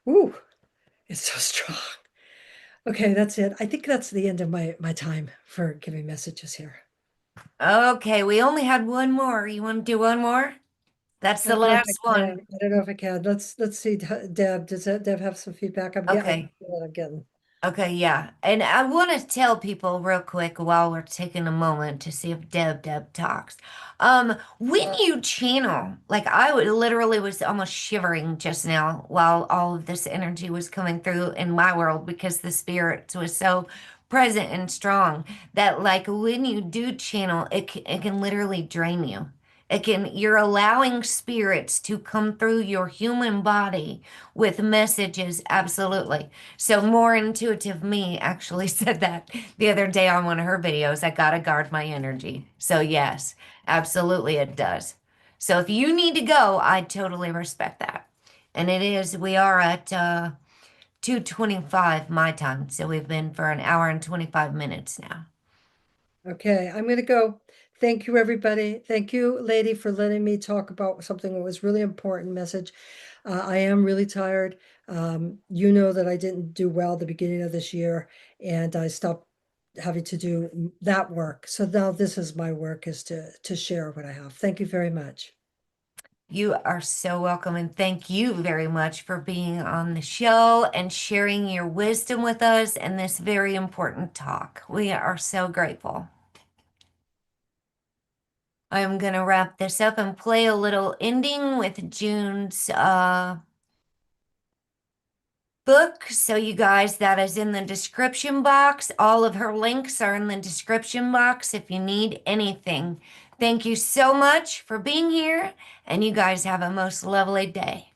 [SPEAKER 2] Ooh, it's so strong. Okay, that's it. I think that's the end of my time for giving messages here.
[SPEAKER 1] Okay, we only had one more. You want to do one more? That's
[SPEAKER 2] I
[SPEAKER 1] the
[SPEAKER 2] don't know if I
[SPEAKER 1] last
[SPEAKER 2] can.
[SPEAKER 1] one.
[SPEAKER 2] I don't know if I can. Let's see. Deb, does Deb have some feedback?
[SPEAKER 1] Okay.
[SPEAKER 2] I'm getting.
[SPEAKER 1] Okay, yeah. And I want to tell people real quick while we're taking a moment to see if Deb talks. When you channel, like literally was almost shivering just now while all of this energy was coming through in my world because the spirits was so present and strong that like when you do channel, it can literally drain you. You're allowing spirits to come through your human body with messages, absolutely. So more intuitive me actually said that the other day on one of her videos. I gotta guard my energy. So yes, absolutely it does. So if you need to go, I totally respect that. And we are at 2:25 my time. So we've been for an hour and 25 minutes now.
[SPEAKER 2] Okay, I'm gonna go. Thank you, everybody. Thank you, lady, for letting me talk about something that was really important message. I am really tired. You know that I didn't do well at the beginning of this year, and I stopped having to do that work. So now this is my work is to share what I have. Thank you very much.
[SPEAKER 1] You are so welcome, and thank you very much for being on the show and sharing your wisdom with us and this very important talk. We are so grateful. I'm going to wrap this up and play a little ending with June's book. So, you guys, that is in the description box. All of her links are in the description box if you need anything. Thank you so much for being here, and you guys have a most lovely day.